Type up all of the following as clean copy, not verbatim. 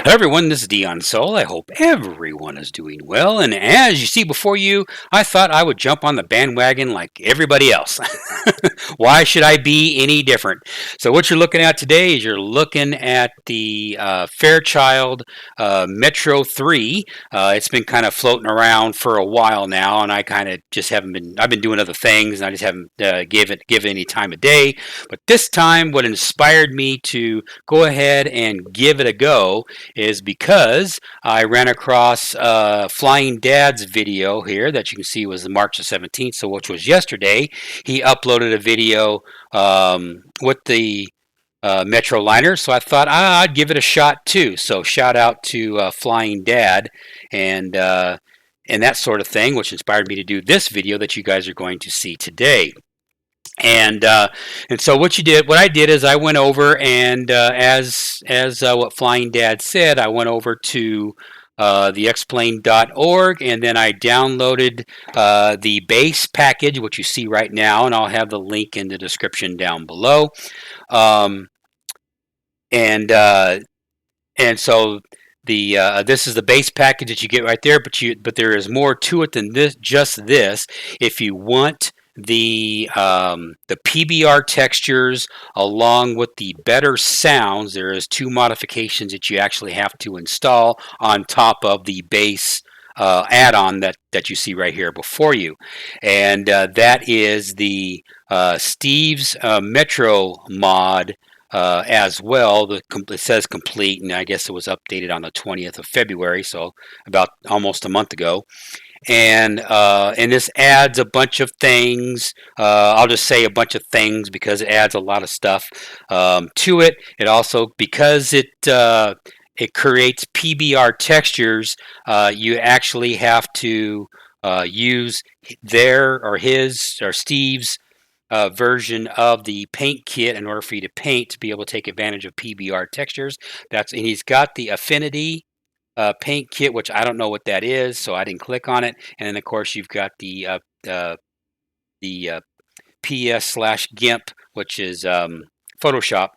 Hello everyone, this is Dion Soul. I hope everyone is doing well. And as you see before you, I thought I would jump on the bandwagon like everybody else. Why should I be any different? So what you're looking at today is you're looking at the Fairchild Metro 3. It's been kind of floating around for a while now, and I kind of just haven't been. I've been doing other things, and I just haven't given any time of day. But this time, what inspired me to go ahead and give it a go is because I ran across Flying Dad's video here that you can see was March the 17th, so which was yesterday. He uploaded a video with the Metro liner, so I thought I'd give it a shot too. So shout out to Flying Dad and that sort of thing, which inspired me to do this video that you guys are going to see today. And so what I did is I went over and as what Flying Dad said, I went over to the explain.org, and then I downloaded the base package, which you see right now, and I'll have the link in the description down below. And so this is the base package that you get right there, but there is more to it than this. Just this, if you want the PBR textures along with the better sounds, there is two modifications that you actually have to install on top of the base add-on that you see right here before you, and that is the Steve's Metro mod. As well, it says complete, and I guess it was updated on the 20th of February, so about almost a month ago. And this adds a bunch of things. I'll just say a bunch of things because it adds a lot of stuff to it. It also, because it creates PBR textures, you actually have to use his or Steve's version of the paint kit in order for you to paint to be able to take advantage of PBR textures. And he's got the Affinity paint kit, which I don't know what that is, so I didn't click on it. And then of course you've got the PS/GIMP, which is Photoshop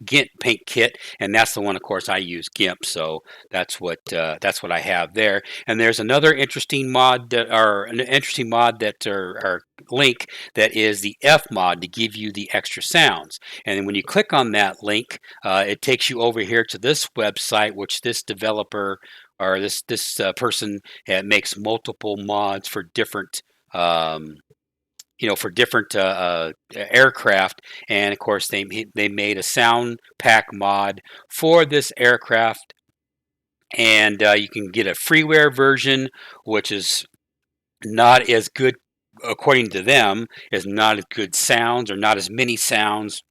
GIMP paint kit, and that's the one, of course, I use GIMP, so that's what I have there. And there's another interesting mod or link that is the F mod to give you the extra sounds. And then when you click on that link, it takes you over here to this website, which this developer or this person makes multiple mods for different. For different aircraft, and of course they made a sound pack mod for this aircraft, and you can get a freeware version, which is not as good, according to them, is not as good sounds or not as many sounds,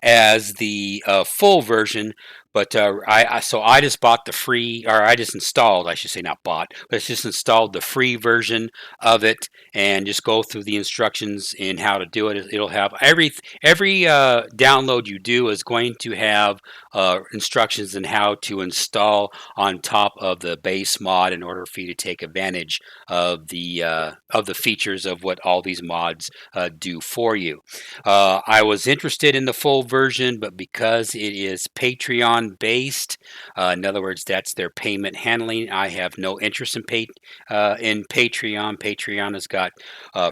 as the full version. But I just bought the free, or I just installed, I should say, not bought, but it's just installed the free version of it, and just go through the instructions in how to do it. It'll have every download you do is going to have instructions in how to install on top of the base mod in order for you to take advantage of the features of what all these mods do for you. I was interested in the full version, but because it is Patreon based, in other words, that's their payment handling, I have no interest in Patreon. Patreon has got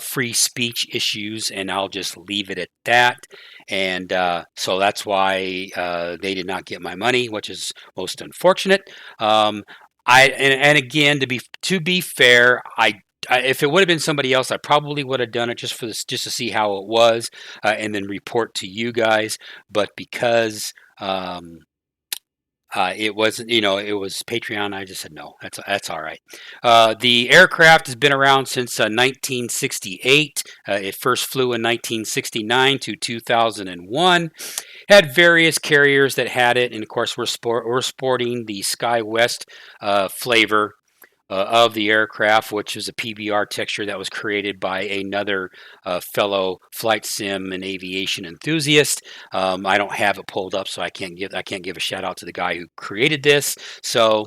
free speech issues, and I'll just leave it at that. And so that's why they did not get my money, which is most unfortunate. And again, to be fair, if it would have been somebody else, I probably would have done it just to see how it was, and then report to you guys. But because it wasn't, it was Patreon, I just said no. That's all right. The aircraft has been around since 1968. It first flew in 1969 to 2001. Had various carriers that had it, and of course we're sporting the SkyWest flavor of the aircraft, which is a PBR texture that was created by another fellow flight sim and aviation enthusiast. I don't have it pulled up, so I can't give a shout out to the guy who created this. So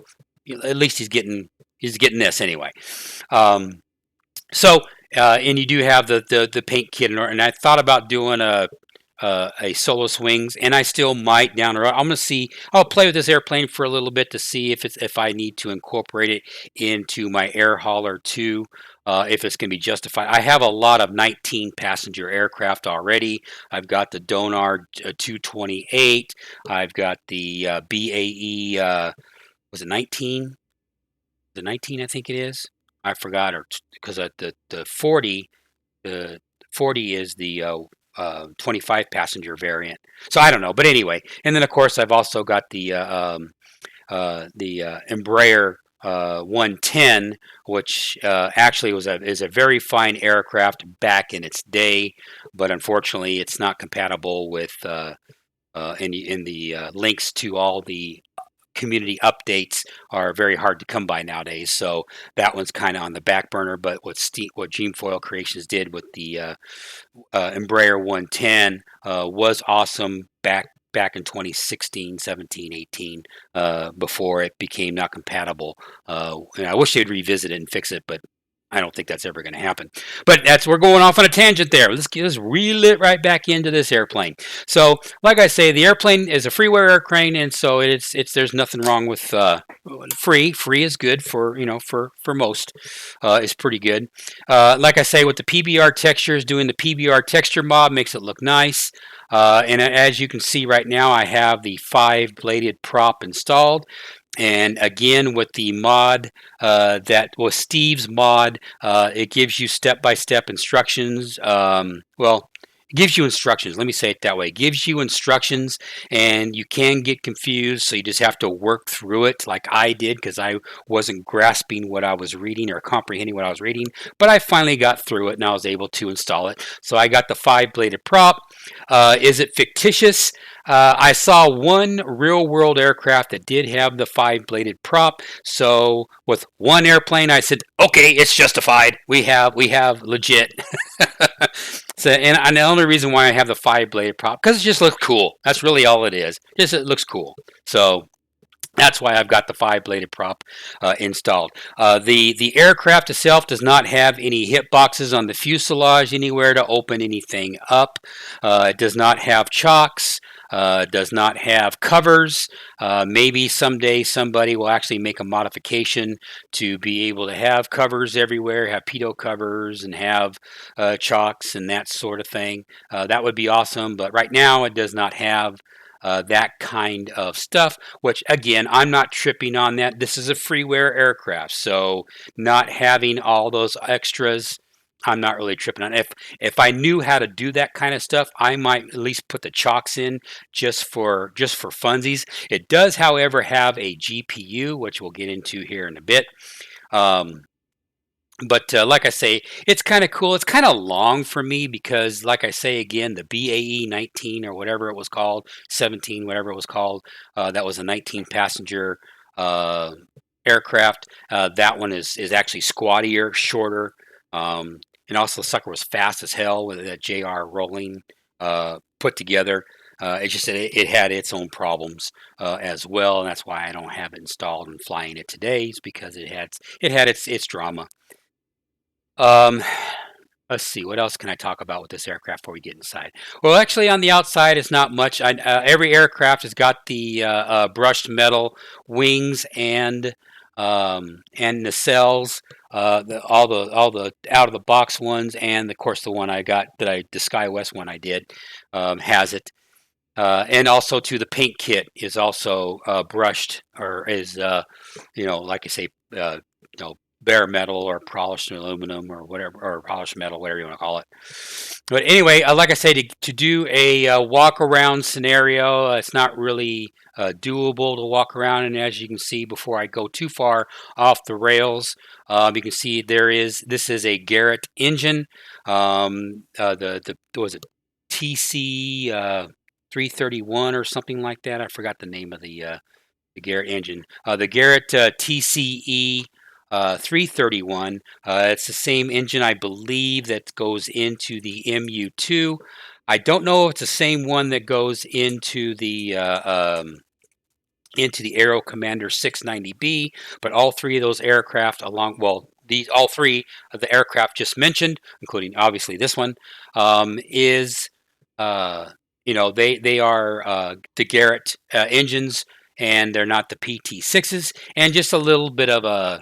at least he's getting this anyway. And you do have the paint kit, and I thought about doing a a solo swings, and I still might down the road. I'm gonna see. I'll play with this airplane for a little bit to see if I need to incorporate it into my air hauler too. If it's going to be justified. I have a lot of 19 passenger aircraft already. I've got the Donar 228. I've got the BAE. Was it 19? The 19, I think it is. I forgot, or because the 40, the 40 is the 25 passenger variant. So I don't know, but anyway. And then of course I've also got the Embraer 110, which actually is a very fine aircraft back in its day, but unfortunately it's not compatible with in the links to all the community updates are very hard to come by nowadays. So that one's kind of on the back burner. But what Dreamfoil Creations did with the Embraer 110 was awesome back in 2016, 17, 18, before it became not compatible. And I wish they'd revisit it and fix it, but I don't think that's ever going to happen. But we're going off on a tangent there. Let's reel it right back into this airplane. So, like I say, the airplane is a freeware airplane, and so there's nothing wrong with free. Free is good for for most. Is pretty good. Like I say, with the PBR textures, doing the PBR texture mod makes it look nice. And as you can see right now, I have the 5-bladed prop installed. And again, with the mod that was Steve's mod, it gives you step-by-step instructions. Well, it gives you instructions. Let me say it that way. It gives you instructions, and you can get confused, so you just have to work through it like I did because I wasn't grasping what I was reading or comprehending what I was reading. But I finally got through it, and I was able to install it. So I got the 5-bladed prop. Is it fictitious? I saw one real-world aircraft that did have the 5-bladed prop. So with one airplane, I said, "Okay, it's justified. We have legit." So, and the only reason why I have the 5-bladed prop because it just looks cool. That's really all it is. Just it looks cool. So that's why I've got the 5-bladed prop installed. The aircraft itself does not have any hit boxes on the fuselage anywhere to open anything up. It does not have chocks. Does not have covers. Maybe someday somebody will actually make a modification to be able to have covers everywhere, have pitot covers and have chocks and that sort of thing. That would be awesome, but right now it does not have that kind of stuff, which again, I'm not tripping on that. This is a freeware aircraft, so not having all those extras, I'm not really tripping on. If I knew how to do that kind of stuff, I might at least put the chocks in just for funsies. It does, however, have a GPU, which we'll get into here in a bit. But like I say, it's kind of cool. It's kind of long for me because, like I say again, the BAE 19 or whatever it was called, 17, whatever it was called, that was a 19 passenger aircraft. That one is actually squattier, shorter, and also the sucker was fast as hell with that JR rolling put together. It's just that it had its own problems as well, and that's why I don't have it installed and flying it today. Is because it had its drama. Let's see, what else can I talk about with this aircraft before we get inside? Well, actually, on the outside, it's not much. Every aircraft has got the brushed metal wings and nacelles, all the out of the box ones, and of course the one I got the SkyWest one I did has it. And also to the paint kit is also brushed or is like I say bare metal or polished aluminum or whatever, or polished metal, whatever you want to call it. But anyway, like I say, to do a walk around scenario, it's not really doable to walk around. And as you can see, before I go too far off the rails, you can see this is a Garrett engine. Was it TC 331 or something like that? I forgot the name of the Garrett engine. The Garrett TCE 331. It's the same engine, I believe, that goes into the MU2. I don't know if it's the same one that goes into the Aero Commander 690B, but all three of those aircraft, all three of the aircraft just mentioned, including obviously this one, is they are the Garrett engines, and they're not the PT6s. And just a little bit of a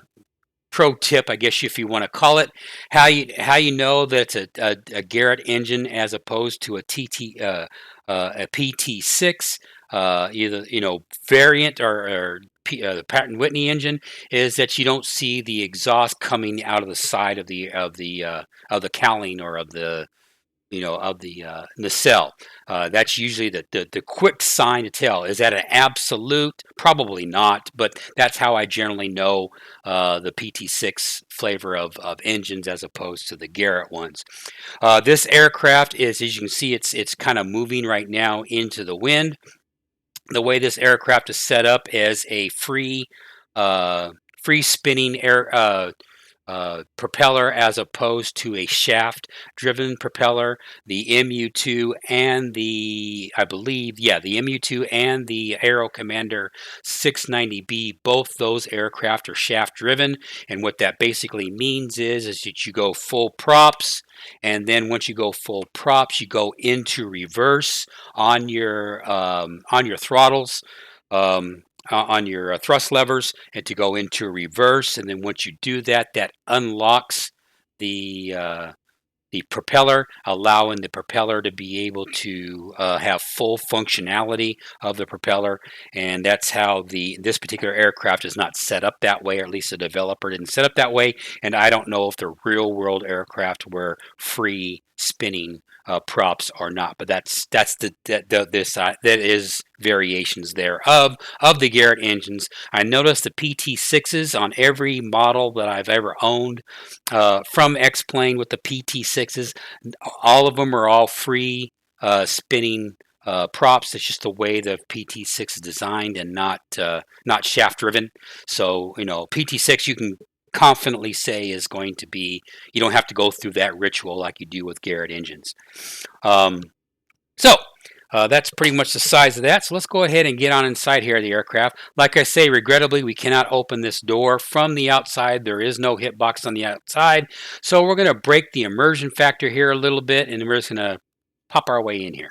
pro tip, I guess if you want to call it, how you know that it's a Garrett engine as opposed to a PT6, either variant or the Pratt and Whitney engine, is that you don't see the exhaust coming out of the side of the cowling or of the nacelle. That's usually the quick sign to tell. Is that an absolute? Probably not, but that's how I generally know the PT6 flavor of engines as opposed to the Garrett ones. This aircraft is, as you can see, it's kind of moving right now into the wind. The way this aircraft is set up as a free spinning propeller as opposed to a shaft driven propeller. The MU2 and the MU2 and the Aero Commander 690B, both those aircraft are shaft driven. And what that basically means is that you go full props, and then once you go full props, you go into reverse on your throttles. On your thrust levers, and to go into reverse. And then once you do that, that unlocks the propeller, allowing the propeller to be able to have full functionality of the propeller. And that's how this particular aircraft is not set up that way, or at least the developer didn't set up that way. And I don't know if the real world aircraft were free spinning props or not, but that is variations there of the Garrett engines. I noticed the PT6s on every model that I've ever owned from X-Plane with the PT6s. All of them are all free spinning props. It's just the way the PT6 is designed and not shaft driven. So PT6 you can confidently say is going to be, you don't have to go through that ritual like you do with Garrett engines. So that's pretty much the size of that. So let's go ahead and get on inside here of the aircraft. Like I say, regrettably, we cannot open this door from the outside. There is no hitbox on the outside. So we're going to break the immersion factor here a little bit, and we're just going to pop our way in here.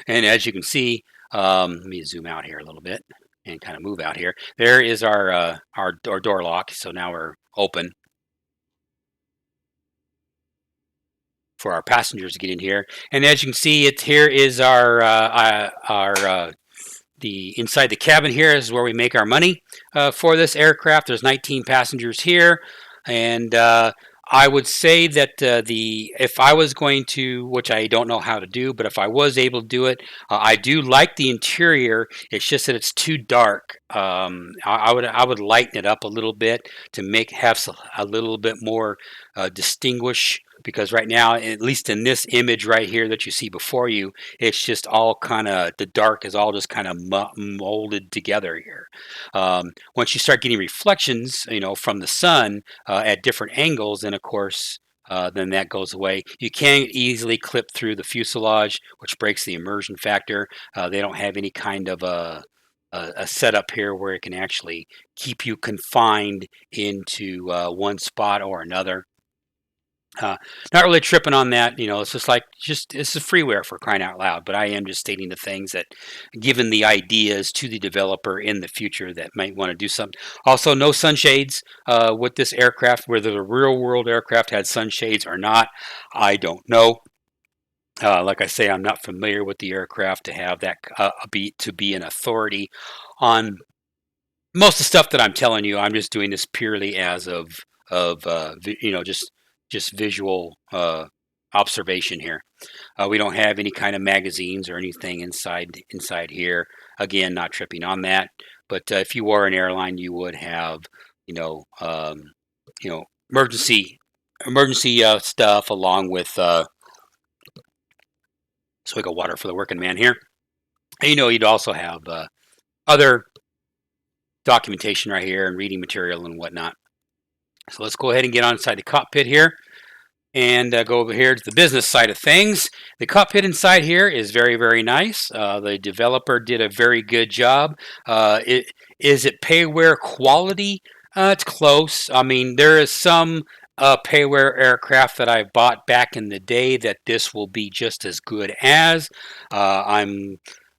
And as you can see, let me zoom out here a little bit and kind of move out here. There is our door lock. So now we're open for our passengers to get in here. And as you can see, here is the inside the cabin. Here is where we make our money for this aircraft. There's 19 passengers here, and I would say that if I was going to, which I don't know how to do, but if I was able to do it, I do like the interior. It's just that it's too dark. I would lighten it up a little bit to have a little bit more distinguish. Because right now, at least in this image right here that you see before you, it's just all kind of, the dark is all just kind of molded together here. Once you start getting reflections, from the sun at different angles, then of course, then that goes away. You can easily clip through the fuselage, which breaks the immersion factor. They don't have any kind of a setup here where it can actually keep you confined into one spot or another. Not really tripping on that, it's just it's a freeware for crying out loud, but I am just stating the things that, given the ideas to the developer in the future that might want to do something. Also, no sunshades with this aircraft. Whether the real world aircraft had sunshades or not, I don't know. Like I say, I'm not familiar with the aircraft to have that to be an authority on most of the stuff that I'm telling you. I'm just doing this purely as of just visual observation here. We don't have any kind of magazines or anything inside here. Again, not tripping on that. But if you were an airline, you would have, emergency stuff along with. So we got water for the working man here. And, you'd also have other documentation right here and reading material and whatnot. So let's go ahead and get on inside the cockpit here and go over here to the business side of things. The cockpit inside here is very, very nice. The developer did a very good job. Is it payware quality? It's close. I mean, there is some payware aircraft that I bought back in the day that this will be just as good as. Uh, I'm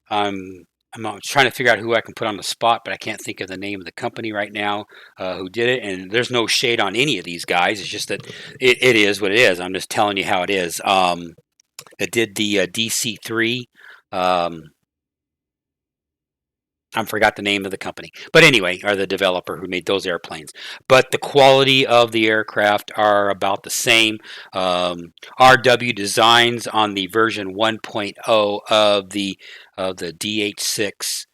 I'm I'm trying to figure out who I can put on the spot, but I can't think of the name of the company right now who did it. And there's no shade on any of these guys. It's just that it is what it is. I'm just telling you how it is. It did the DC-3. Um, I forgot the name of the company, but anyway, or the developer who made those airplanes. But the quality of the aircraft are about the same. RW designs on the version 1.0 of the DH6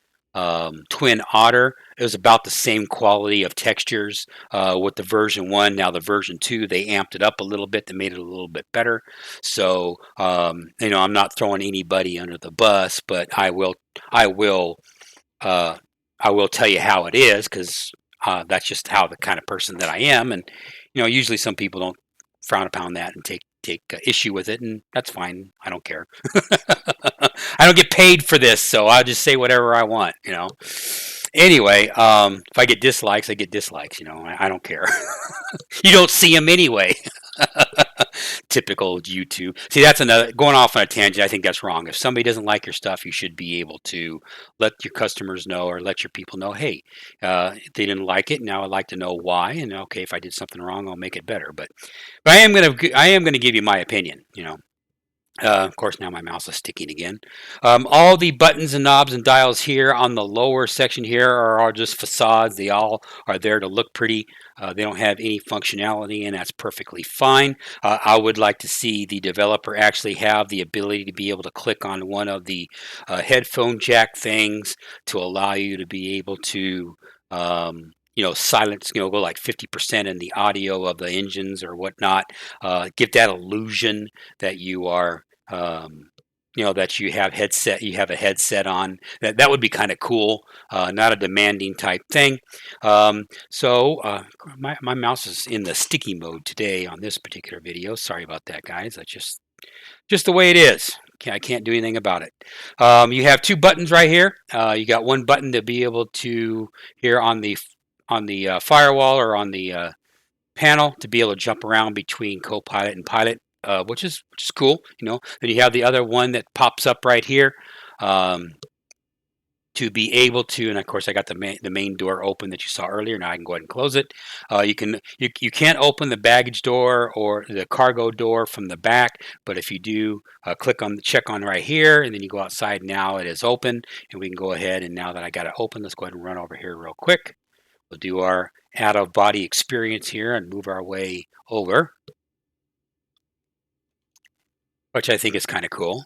Twin Otter. It was about the same quality of textures with the version 1. Now the version 2, they amped it up a little bit. They made it a little bit better. So I'm not throwing anybody under the bus, but I will uh, I will tell you how it is because that's just how the kind of person that I am. And usually some people don't frown upon that and take issue with it, and that's fine. I don't care. I don't get paid for this, so I'll just say whatever I want. Anyway, if I get dislikes, I get dislikes. I don't care. You don't see them anyway. Typical YouTube. See, that's another going off on a tangent. I think that's wrong. If somebody doesn't like your stuff, you should be able to let your customers know or let your people know, hey, if they didn't like it. Now I'd like to know why. And okay, if I did something wrong, I'll make it better. But I am gonna give you my opinion. Of course, now my mouse is sticking again. All the buttons and knobs and dials here on the lower section here are all just facades. They all are there to look pretty. They don't have any functionality, and that's perfectly fine. I would like to see the developer actually have the ability to be able to click on one of the headphone jack things to allow you to be able to silence, go like 50% in the audio of the engines or whatnot. Give that illusion that you are that you have a headset on. That would be kind of cool. Not a demanding type thing. My mouse is in the sticky mode today on this particular video. Sorry about that, guys. That's just the way it is. I can't do anything about it. You have two buttons right here. You got one button to be able to here on the firewall or on the panel to be able to jump around between co-pilot and pilot, which is cool. Then you have the other one that pops up right here to be able to, and of course I got the main door open that you saw earlier. Now I can go ahead and close it. You can't open the baggage door or the cargo door from the back, but if you do, click on the check on right here, and then you go outside. Now it is open, and we can go ahead. And now that I got it open, let's go ahead and run over here real quick. We'll do our out-of-body experience here and move our way over, which I think is kind of cool.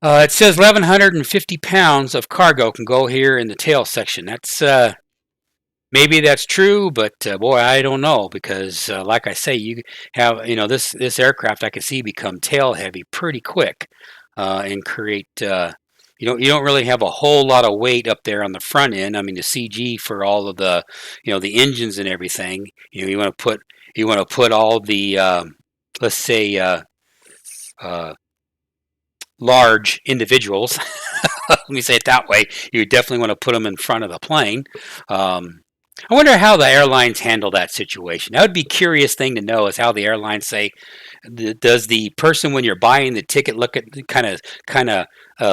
It says 1,150 pounds of cargo can go here in the tail section. That's maybe that's true, but boy, I don't know because, like I say, you have this aircraft I can see become tail heavy pretty quick and create. You don't really have a whole lot of weight up there on the front end. I mean, the CG for all of the the engines and everything. You want to put all the let's say large individuals. Let me say it that way. You definitely want to put them in front of the plane. I wonder how the airlines handle that situation. That would be a curious thing to know is how the airlines say, does the person when you're buying the ticket look at kind of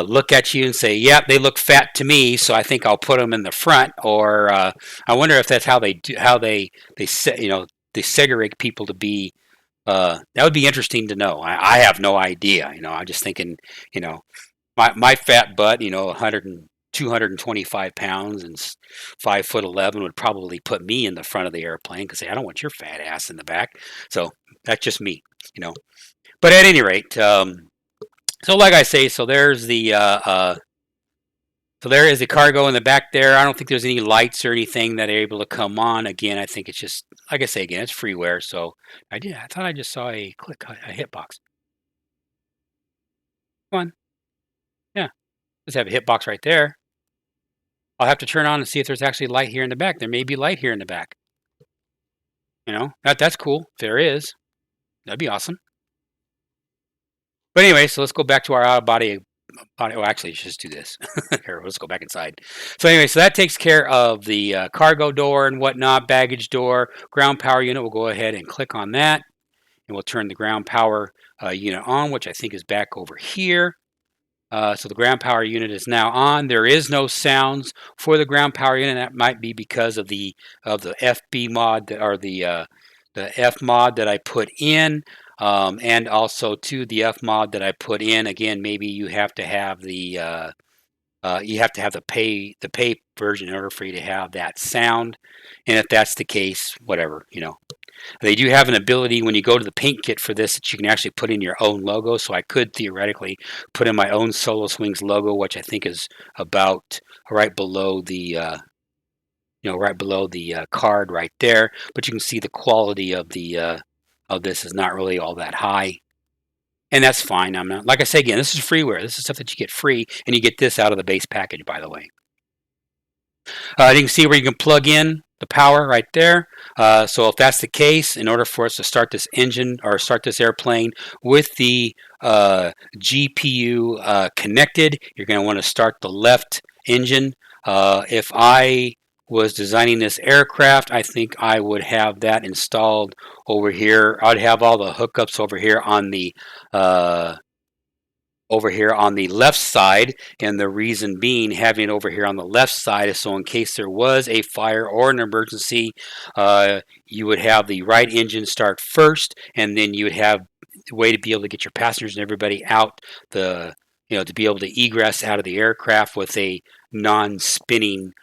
look at you and say, yeah, they look fat to me, so I think I'll put them in the front. Or I wonder if that's how they do, how they they segregate people to be. That would be interesting to know. I have no idea. I'm just thinking, my fat butt, 225 pounds and 5'11" would probably put me in the front of the airplane because I don't want your fat ass in the back. So that's just me. But at any rate, so like I say, so there's the so there is the cargo in the back there. I don't think there's any lights or anything that are able to come on. Again, I think it's just like I say again, it's freeware. So I thought I just saw a hitbox. Come on, yeah, just have a hitbox right there. I'll have to turn on and see if there's actually light here in the back. There may be light here in the back. That's cool. If there is, that'd be awesome. But anyway, so let's go back to our out-of-body Oh, actually, just do this. Here, let's go back inside. So anyway, so that takes care of the cargo door and whatnot, baggage door, ground power unit. We'll go ahead and click on that, and we'll turn the ground power unit on, which I think is back over here. So the ground power unit is now on. There is no sounds for the ground power unit. That might be because of the FB mod or the F mod that I put in, and also to the F mod that I put in. Again, maybe you have to have the pay version in order for you to have that sound. And if that's the case, whatever, you know. They do have an ability when you go to the paint kit for this that you can actually put in your own logo. So I could theoretically put in my own Solo Swings logo, which I think is about right below the card right there. But you can see the quality of of this is not really all that high. And that's fine. I'm not, like I say again, this is freeware. This is stuff that you get free, and you get this out of the base package, by the way. You can see where you can plug in the power right there. So if that's the case, in order for us to start this engine or start this airplane with the GPU connected, you're going to want to start the left engine. If I was designing this aircraft, I think I would have that installed over here. I'd have all the hookups over here on the left side, and the reason being having it over here on the left side is so in case there was a fire or an emergency, you would have the right engine start first, and then you would have a way to be able to get your passengers and everybody out to be able to egress out of the aircraft with a non-spinning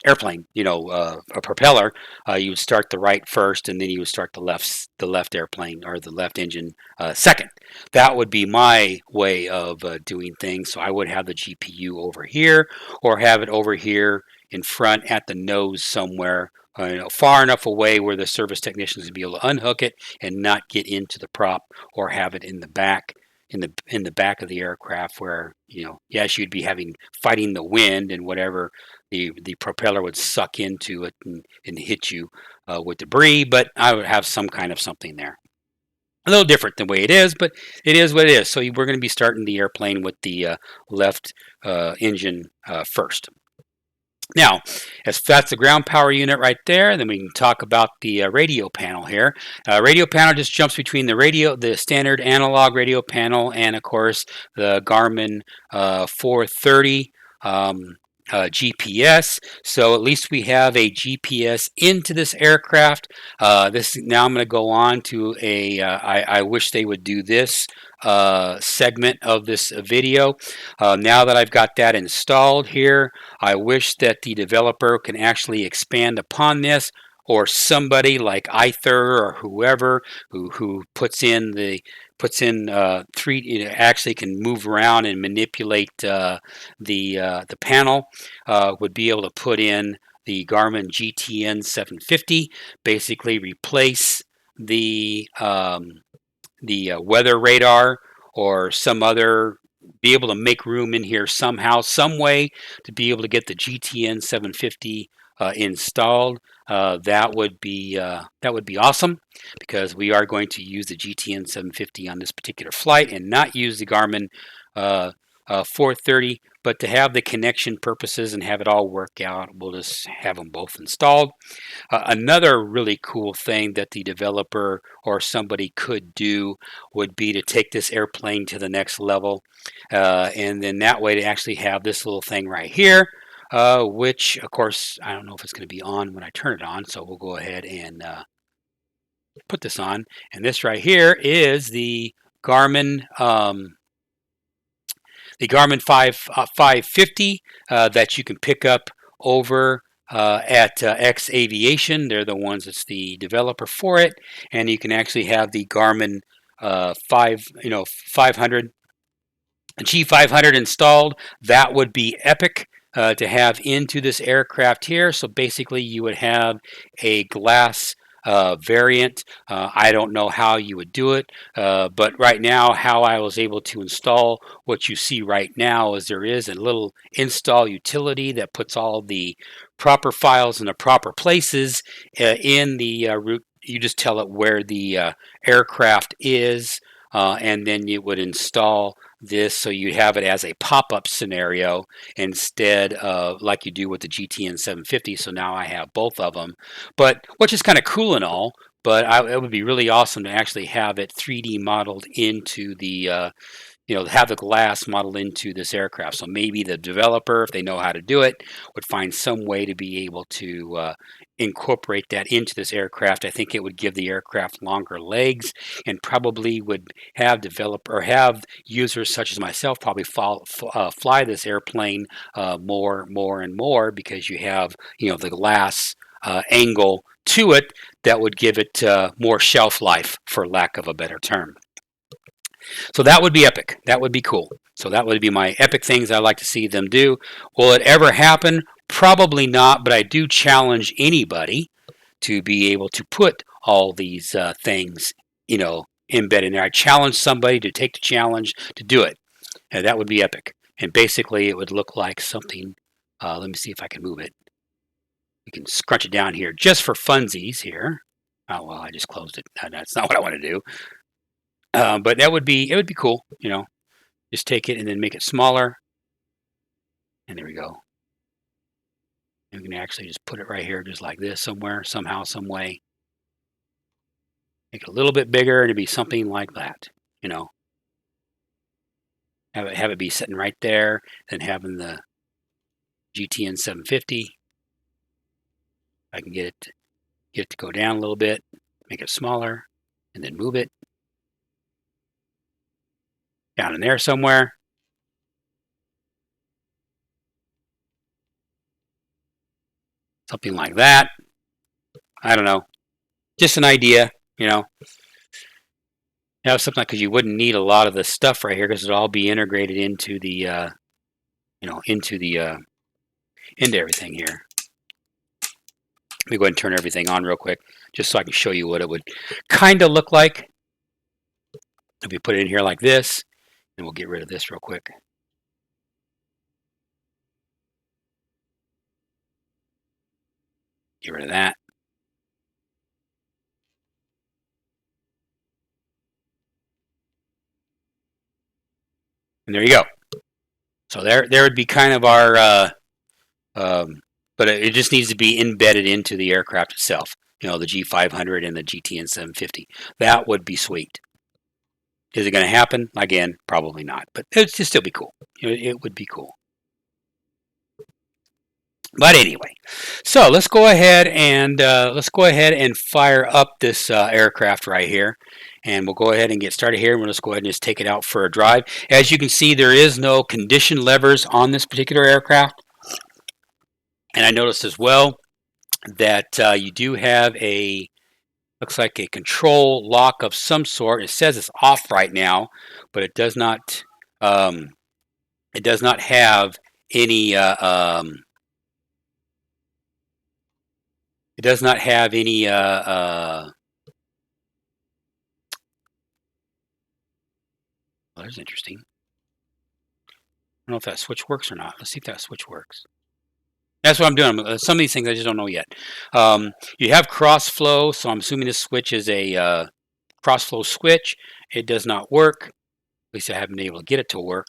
airplane, a propeller. You would start the right first, and then you would start the left airplane or the left engine second. That would be my way of doing things. So I would have the GPU over here, or have it over here in front at the nose somewhere, far enough away where the service technicians would be able to unhook it and not get into the prop, or have it in the back. In the back of the aircraft, where yes, you'd be fighting the wind and whatever, the propeller would suck into it and hit you with debris, but I would have some kind of something there. A little different than the way it is, but it is what it is. So we're going to be starting the airplane with the left engine first. Now, as that's the ground power unit right there, then we can talk about the radio panel here. Radio panel just jumps between the standard analog radio panel, and of course the Garmin 430 GPS. So at least we have a GPS into this aircraft. Now I'm going to go on to I wish they would do this segment of this video. Now that I've got that installed here, I wish that the developer can actually expand upon this, or somebody like Ether or whoever who puts in three, actually can move around and manipulate the panel, would be able to put in the Garmin GTN 750, basically replace the weather radar, or some other, be able to make room in here somehow, some way to be able to get the GTN 750 installed. That would be awesome, because we are going to use the GTN 750 on this particular flight and not use the Garmin 430, but to have the connection purposes and have it all work out, we'll just have them both installed. Another really cool thing that the developer or somebody could do would be to take this airplane to the next level, and then that way to actually have this little thing right here, which of course I don't know if it's going to be on when I turn it on, so we'll go ahead and put this on. And this right here is the Garmin 550 that you can pick up over at X Aviation. They're the ones that's the developer for it, and you can actually have the Garmin 500 G500 installed. That would be epic to have into this aircraft here. So basically, you would have a glass variant. I don't know how you would do it, but right now, how I was able to install what you see right now is there is a little install utility that puts all the proper files in the proper places in the root. You just tell it where the aircraft is. and then you would install this so you have it as a pop-up scenario instead of like you do with the GTN 750. So now I have both of them, but which is kind of cool and all. But it would be really awesome to actually have it 3D modeled into the have the glass modeled into this aircraft. So maybe the developer, if they know how to do it, would find some way to be able to incorporate that into this aircraft. I think it would give the aircraft longer legs and probably would have users such as myself probably fly this airplane more and more because you have the glass angle to it that would give it more shelf life, for lack of a better term. So that would be epic. That would be cool. So that would be my epic things I'd like to see them do. Will it ever happen? Probably not, but I do challenge anybody to be able to put all these things, embedded in there. I challenge somebody to take the challenge to do it. And that would be epic. And basically it would look like something, let me see if I can move it. We can scrunch it down here just for funsies here. Oh, well, I just closed it. That's not what I want to do. But it would be cool, just take it and then make it smaller. And there we go. And we can actually just put it right here, just like this somewhere, somehow, some way. Make it a little bit bigger and it'd be something like that, Have it be sitting right there, then having the GTN 750. I can get it to go down a little bit, make it smaller, and then move it down in there somewhere. Something like that. I don't know. Just an idea, Have something because you wouldn't need a lot of the stuff right here because it'll all be integrated into the, into everything here. Let me go ahead and turn everything on real quick just so I can show you what it would kind of look like if we put it in here like this. And we'll get rid of this real quick. Get rid of that. And there you go. So there would be kind of our, but it just needs to be embedded into the aircraft itself. The G500 and the GTN 750. That would be sweet. Is it going to happen? Again, probably not. But it'd still be cool. It would be cool. But anyway, so let's go ahead and fire up this aircraft right here, and we'll go ahead and get started here. We'll just go ahead and just take it out for a drive. As you can see, there is no condition levers on this particular aircraft, and I noticed as well that you do have looks like a control lock of some sort. It says it's off right now, but it does not. It does not have any. It does not have any. Well, that's interesting. I don't know if that switch works or not. Let's see if that switch works. That's what I'm doing. Some of these things I just don't know yet. You have cross flow, so I'm assuming this switch is a cross flow switch. It does not work. At least I haven't been able to get it to work.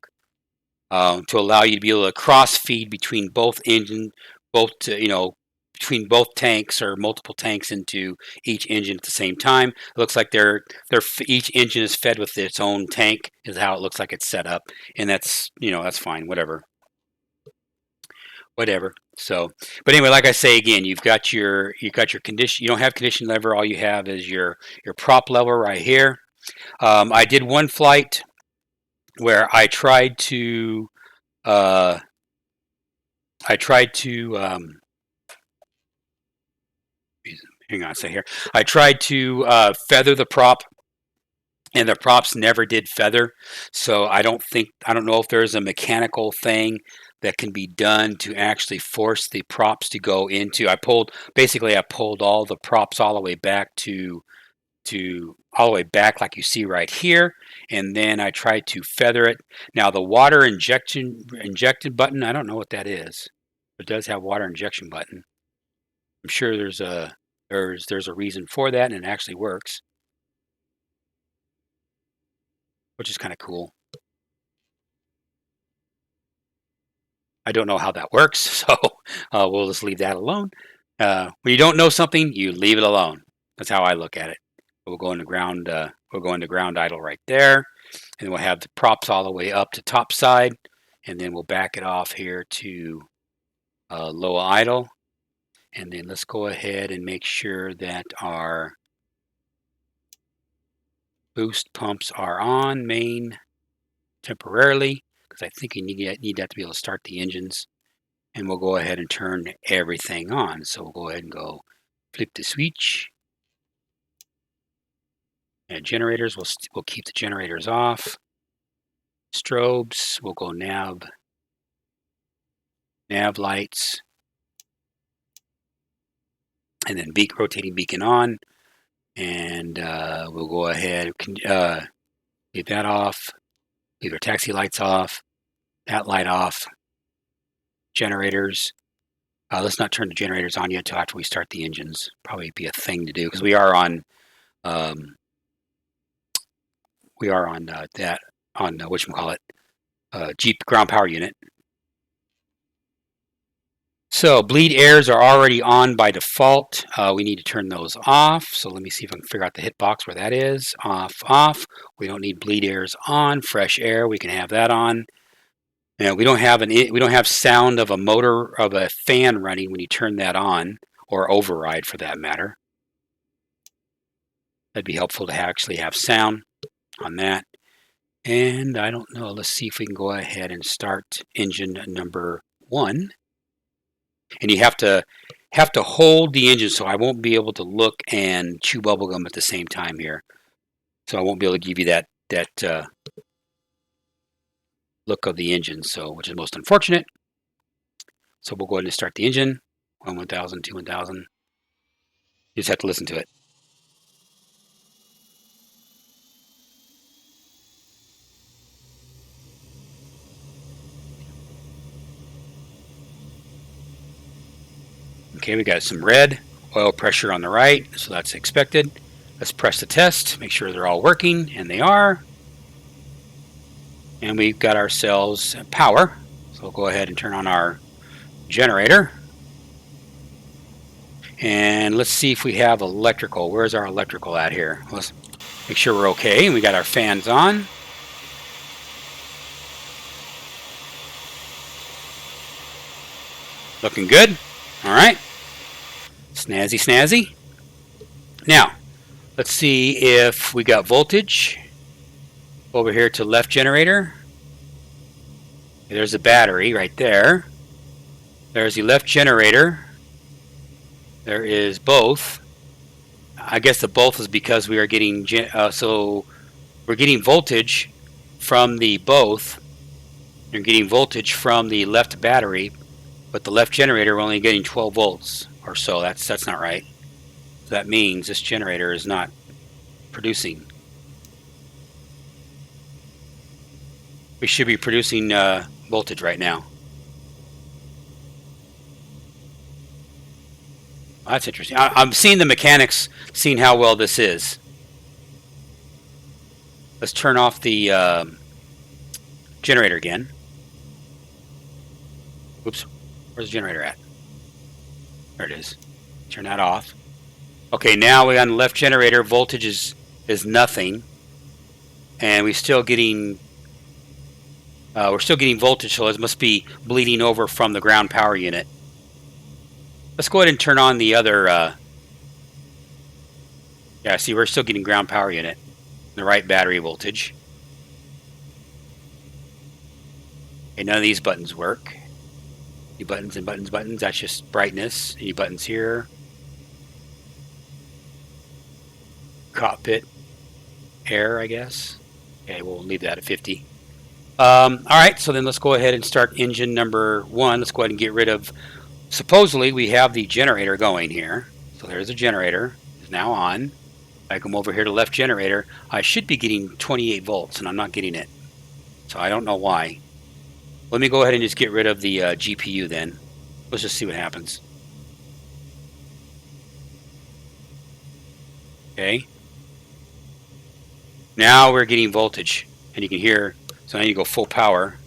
To allow you to be able to cross feed between both engines, between both tanks or multiple tanks into each engine at the same time. It looks like each engine is fed with its own tank, is how it looks like it's set up, and that's that's fine. Whatever. So, but anyway, like I say again, you've got your condition. You don't have condition lever. All you have is your prop lever right here. I did one flight where I tried to hang on a second here. I tried to feather the prop, and the props never did feather. So I don't know if there's a mechanical thing that can be done to actually force the props to go into. I pulled all the props all the way back like you see right here, and then I tried to feather it. Now the water injected button, I don't know what that is. It does have water injection button. I'm sure there's a reason for that, and it actually works. which is kind of cool. I don't know how that works, so we'll just leave that alone. When you don't know something, you leave it alone. That's how I look at it. We'll go into ground. We'll go into ground idle right there, and we'll have the props all the way up to top side, and then we'll back it off here to low idle, and then let's go ahead and make sure that our boost pumps are on main temporarily, because I think you need that to be able to start the engines. And we'll go ahead and turn everything on. So we'll go ahead and go flip the switch. And generators, we'll keep the generators off. Strobes, we'll go nav lights. And then rotating beacon on. And we'll go ahead, leave that off. Leave our taxi lights off. That light off. Generators. Let's not turn the generators on yet until after we start the engines. Probably be a thing to do because we are on whatchamacallit, Jeep ground power unit. So bleed airs are already on by default. We need to turn those off. So let me see if I can figure out the hitbox where that is. Off. We don't need bleed airs on. Fresh air, we can have that on. And we don't have sound of a motor of a fan running when you turn that on, or override for that matter. That'd be helpful to actually have sound on that. And I don't know. Let's see if we can go ahead and start engine number 1. And you have to hold the engine, so I won't be able to look and chew bubblegum at the same time here. So I won't be able to give you that look of the engine, so which is most unfortunate. So we'll go ahead and start the engine. 1,000, 2, 1,000. You just have to listen to it. Okay, we got some red oil pressure on the right, so that's expected. Let's press the test, make sure they're all working, and they are. And we've got ourselves power, so we'll go ahead and turn on our generator. And let's see if we have electrical. Where's our electrical at here? Let's make sure we're okay. We got our fans on. Looking good. All right. Snazzy, snazzy. Now, let's see if we got voltage. Over here to left generator. There's a battery right there. There's the left generator. There is both. I guess the both is because we are getting so we're getting voltage from the both. You're getting voltage from the left battery, but the left generator we're only getting 12 volts or so. That's not right. So that means this generator is not producing. We should be producing voltage right now. Well, that's interesting. I'm seeing the mechanics, seeing how well this is. Let's turn off the generator again. Oops, where's the generator at? There it is. Turn that off. Okay, now we on the left generator, voltage is nothing, and we're still getting voltage, so it must be bleeding over from the ground power unit. Let's go ahead and turn on the other. Yeah, see, we're still getting ground power unit, the right battery voltage. Okay, none of these buttons work. Any buttons and buttons, buttons. That's just brightness. Any buttons here? Cockpit air, I guess. Okay, we'll leave that at 50. All right, so then let's go ahead and start engine number 1. Let's go ahead and get rid of. Supposedly we have the generator going here. So there's the generator. It's now on. I come over here to left generator. I should be getting 28 volts, and I'm not getting it. So I don't know why. Let me go ahead and just get rid of the GPU then. Let's just see what happens. Okay. Now we're getting voltage. And you can hear, so now you go full power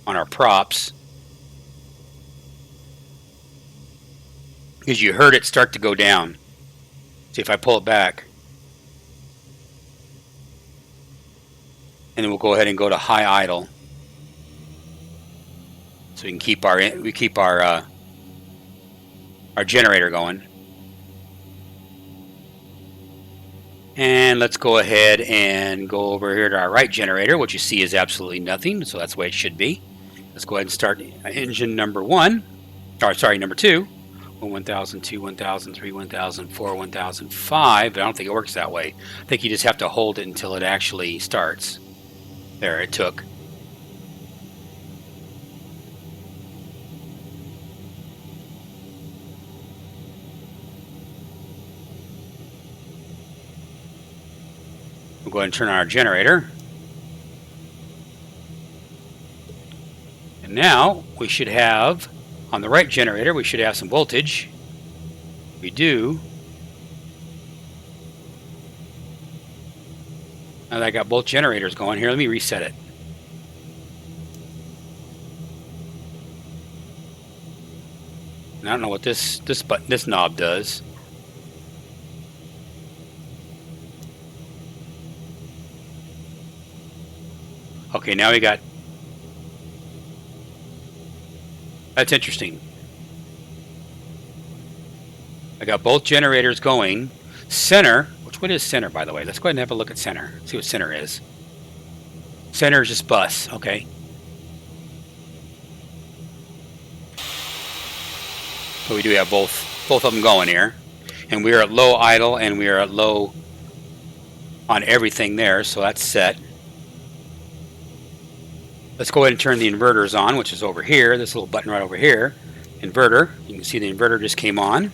on our props. Because you heard it start to go down. See if I pull it back. And then we'll go ahead and go to high idle. So we can keep our generator going. And let's go ahead and go over here to our right generator, which you see is absolutely nothing, so that's the way it should be. Let's go ahead and start engine number 1. Or sorry, number 2. 1000, 2, 1000, 3, 1000, 4, 1005. But I don't think it works that way. I think you just have to hold it until it actually starts. There, it took. We'll go ahead and turn on our generator. And now we should have, on the right generator, we should have some voltage. We do. Now that I got both generators going here, let me reset it. And I don't know what this knob does. Okay, now we got. That's interesting. I got both generators going. Center, what is center, by the way? Let's go ahead and have a look at center. See what center is. Center is just bus, okay. So we do have both of them going here. And we are at low idle and we are at low on everything there, so that's set. Let's go ahead and turn the inverters on, which is over here. This little button right over here. Inverter. You can see the inverter just came on.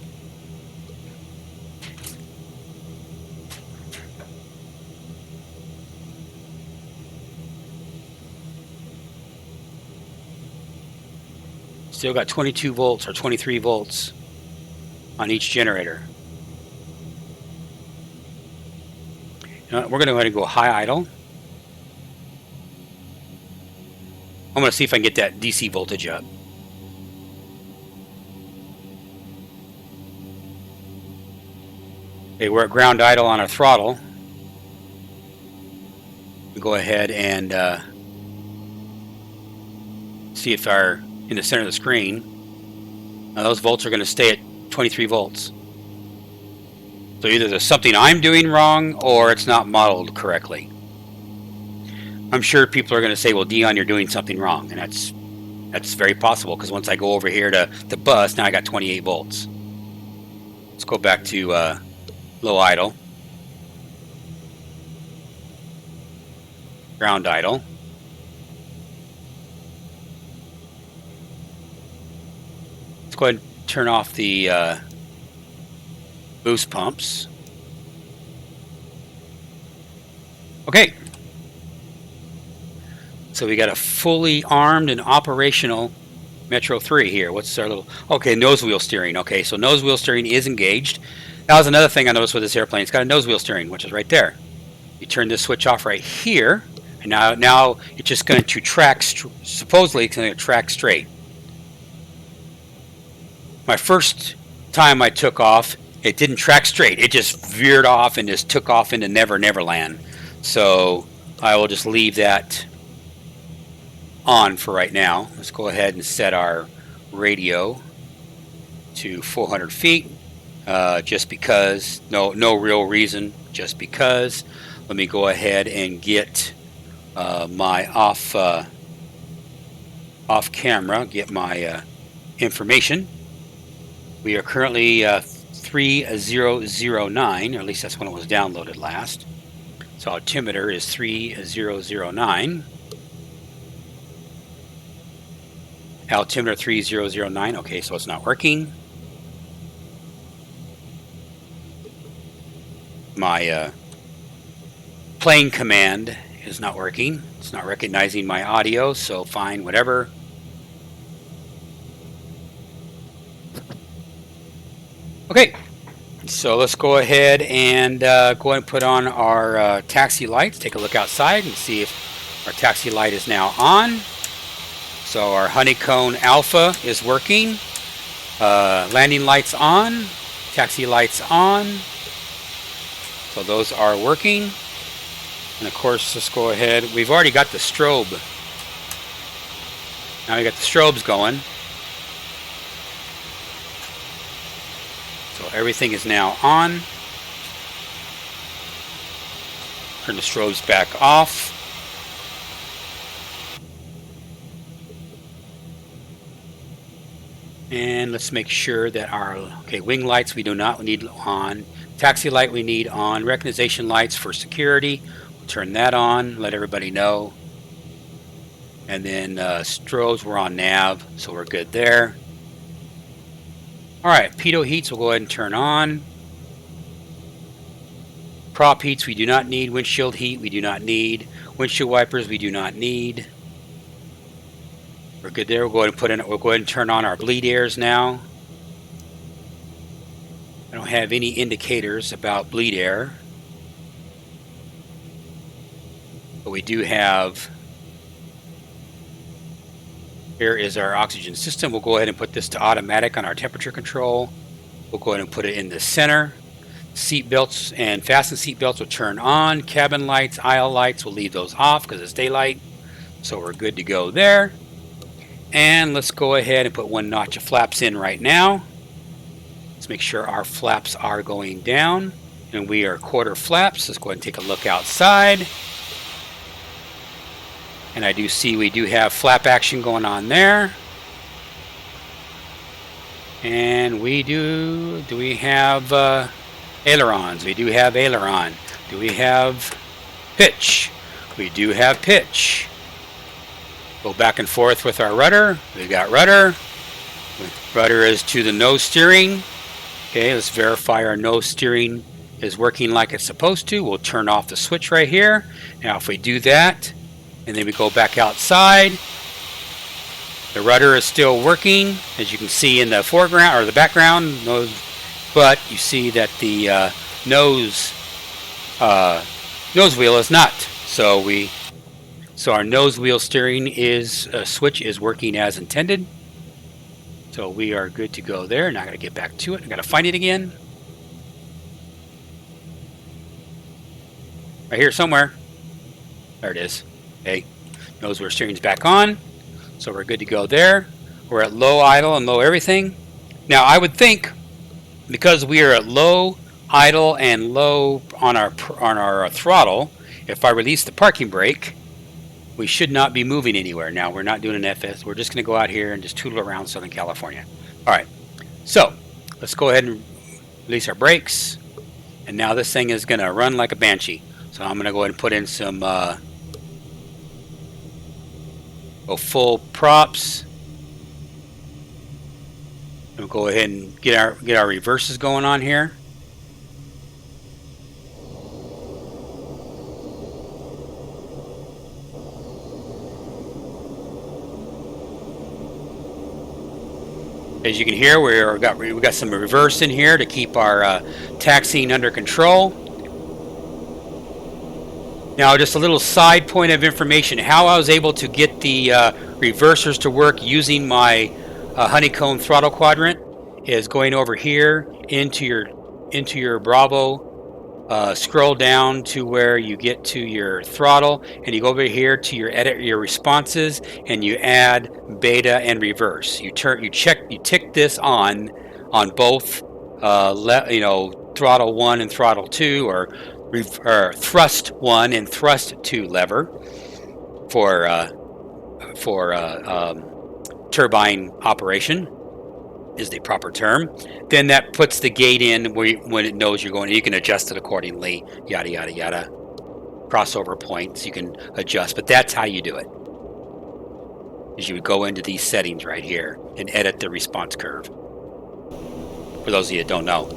Still got 22 volts or 23 volts on each generator. We're going to go ahead and go high idle. I'm going to see if I can get that DC voltage up. Okay, we're at ground idle on our throttle. We'll go ahead and see if our in the center of the screen. Now those volts are going to stay at 23 volts. So either there's something I'm doing wrong or it's not modeled correctly. I'm sure people are going to say, well, Dion, you're doing something wrong. And that's very possible, because once I go over here to the bus, now I got 28 volts. Let's go back to low idle. Ground idle. Let's go ahead and turn off the boost pumps. Okay. So we got a fully armed and operational Metro 3 here. What's our little... Okay, nose wheel steering. Okay, so nose wheel steering is engaged. That was another thing I noticed with this airplane. It's got a nose wheel steering, which is right there. You turn this switch off right here, and now it's just going to track... Supposedly, it's going to track straight. My first time I took off, it didn't track straight. It just veered off and just took off into Never Never Land. So I will just leave that on for right now. Let's go ahead and set our radio to 400 feet. Just because, no real reason, just because. Let me go ahead and get my off camera, get my information. We are currently 3009, or at least that's when it was downloaded last. So altimeter is 3009. Altimeter 3009. Okay, so it's not working. My plane command is not working. It's not recognizing my audio, so fine, whatever. Okay, So let's go ahead and go ahead and put on our taxi lights. Take a look outside and see if our taxi light is now on. So our honeycomb alpha is working. Landing lights on. Taxi lights on. So those are working. And of course, let's go ahead. We've already got the strobe. Now we got the strobes going. So everything is now on. Turn the strobes back off. And let's make sure that our wing lights we do not need on. Taxi light we need on. Recognition lights for security. We'll turn that on. Let everybody know. And then strobes we're on nav, so we're good there. All right, pitot heats we'll go ahead and turn on. Prop heats we do not need. Windshield heat we do not need. Windshield wipers we do not need. We're good there. We'll go ahead and turn on our bleed airs now. I don't have any indicators about bleed air, but we do have. Here is our oxygen system. We'll go ahead and put this to automatic on our temperature control. We'll go ahead and put it in the center. Seat belts and fasten seat belts will turn on. Cabin lights, aisle lights, we'll leave those off because it's daylight. So we're good to go there. And let's go ahead and put one notch of flaps in right now. Let's make sure our flaps are going down. And we are quarter flaps. Let's go ahead and take a look outside. And I do see we do have flap action going on there. And we do we have ailerons? We do have aileron. Do we have pitch? We do have pitch. Go back and forth with our rudder. We've got rudder. Rudder is to the nose steering. Okay, let's verify our nose steering is working like it's supposed to. We'll turn off the switch right here. Now if we do that, and then we go back outside, the rudder is still working, as you can see in the foreground or the background. But you see that the nose wheel is not. So our nose wheel steering switch is working as intended. So we are good to go there. Now I got to get back to it. I got to find it again. Right here somewhere. There it is. Okay, nose wheel steering's back on, so we're good to go there. We're at low idle and low everything. Now I would think, because we are at low idle and low on our throttle, if I release the parking brake, we should not be moving anywhere. Now we're not doing an FS. We're just going to go out here and just tootle around Southern California. All right, so let's go ahead and release our brakes, and now this thing is going to run like a banshee. So I'm going to go ahead and put in some. Full props. We'll go ahead and get our reverses going on here. As you can hear, we got some reverse in here to keep our taxiing under control. Now, just a little side point of information: how I was able to get the reversers to work using my honeycomb throttle quadrant is going over here into your Bravo, scroll down to where you get to your throttle, and you go over here to your responses, and you add beta and reverse. You tick this on both throttle 1 and throttle 2, or thrust 1 and thrust 2 lever for turbine operation is the proper term. Then that puts the gate in when it knows you're going. You can adjust it accordingly. Yada yada yada. Crossover points you can adjust, but that's how you do it. Is you would go into these settings right here and edit the response curve. For those of you that don't know.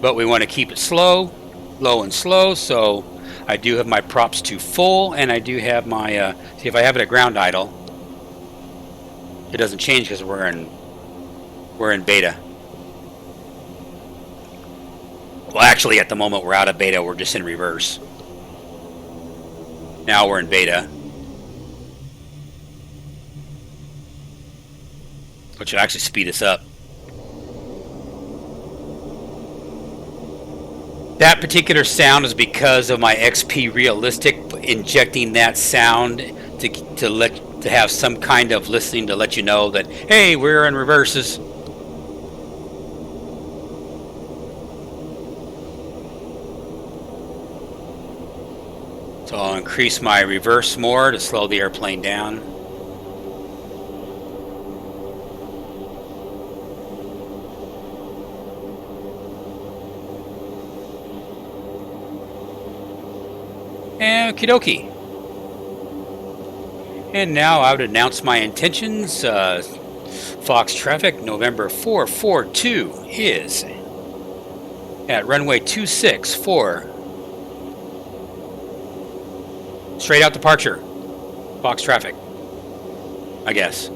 But we want to keep it slow, low and slow, so I do have my props to full, and I do have my, see if I have it at ground idle, it doesn't change because we're in beta. Well, actually, at the moment we're out of beta, we're just in reverse. Now we're in beta, which will actually speed us up. That particular sound is because of my XP Realistic injecting that sound to have some kind of listening to let you know that, hey, we're in reverses. So I'll increase my reverse more to slow the airplane down. Okie dokie. And now I would announce my intentions. Fox traffic November 442 is at runway 26 for straight out departure. Fox traffic, I guess. So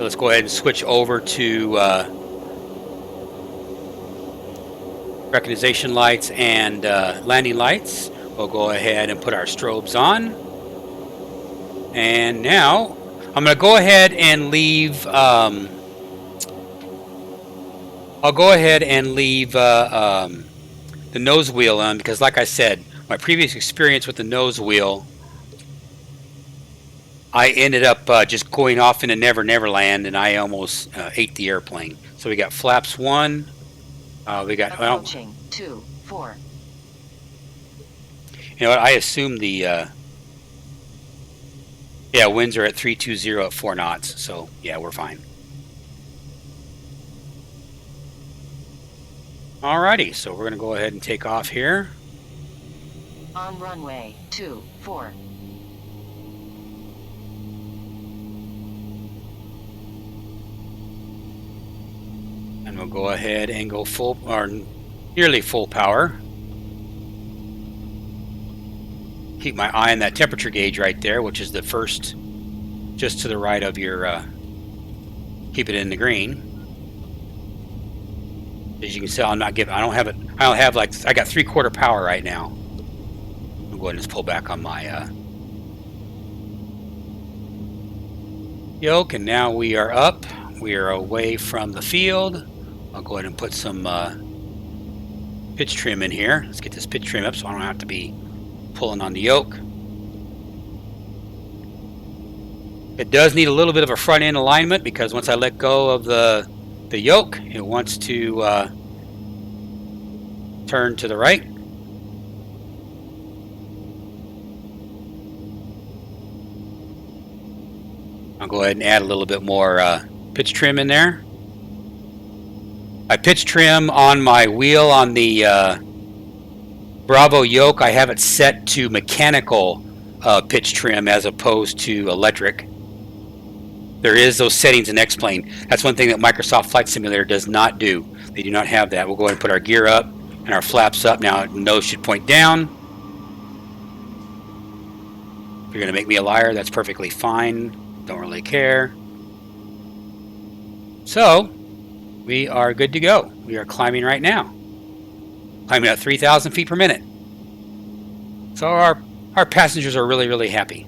let's go ahead and switch over to recognition lights and landing lights. We'll go ahead and put our strobes on. And now I'm going to go ahead and leave. I'll go ahead and leave the nose wheel on because, like I said, my previous experience with the nose wheel, I ended up just going off into Never Never Land, and I almost ate the airplane. So we got flaps 1. We got approaching 2-4. You know what? I assume the yeah, winds are at 320 at 4 knots. So yeah, we're fine. Alrighty, so we're gonna go ahead and take off here. On runway 24. And we'll go ahead and go full, or nearly full power. Keep my eye on that temperature gauge right there, which is the first, just to the right of your, keep it in the green. As you can see, I'm not giving, I don't have like, I got 3/4 power right now. I'll go ahead and just pull back on my, yoke, and now we are up. We are away from the field. I'll go ahead and put some pitch trim in here. Let's get this pitch trim up so I don't have to be pulling on the yoke. It does need a little bit of a front end alignment because once I let go of the yoke, it wants to turn to the right. I'll go ahead and add a little bit more pitch trim in there. My pitch trim on my wheel on the Bravo yoke, I have it set to mechanical pitch trim as opposed to electric. There is those settings in X-Plane. That's one thing that Microsoft Flight Simulator does not do. They do not have that. We'll go ahead and put our gear up and our flaps up. Now nose should point down. If you're going to make me a liar, that's perfectly fine. Don't really care. So we are good to go. We are climbing right now. Climbing at 3,000 feet per minute. So our passengers are really, really happy.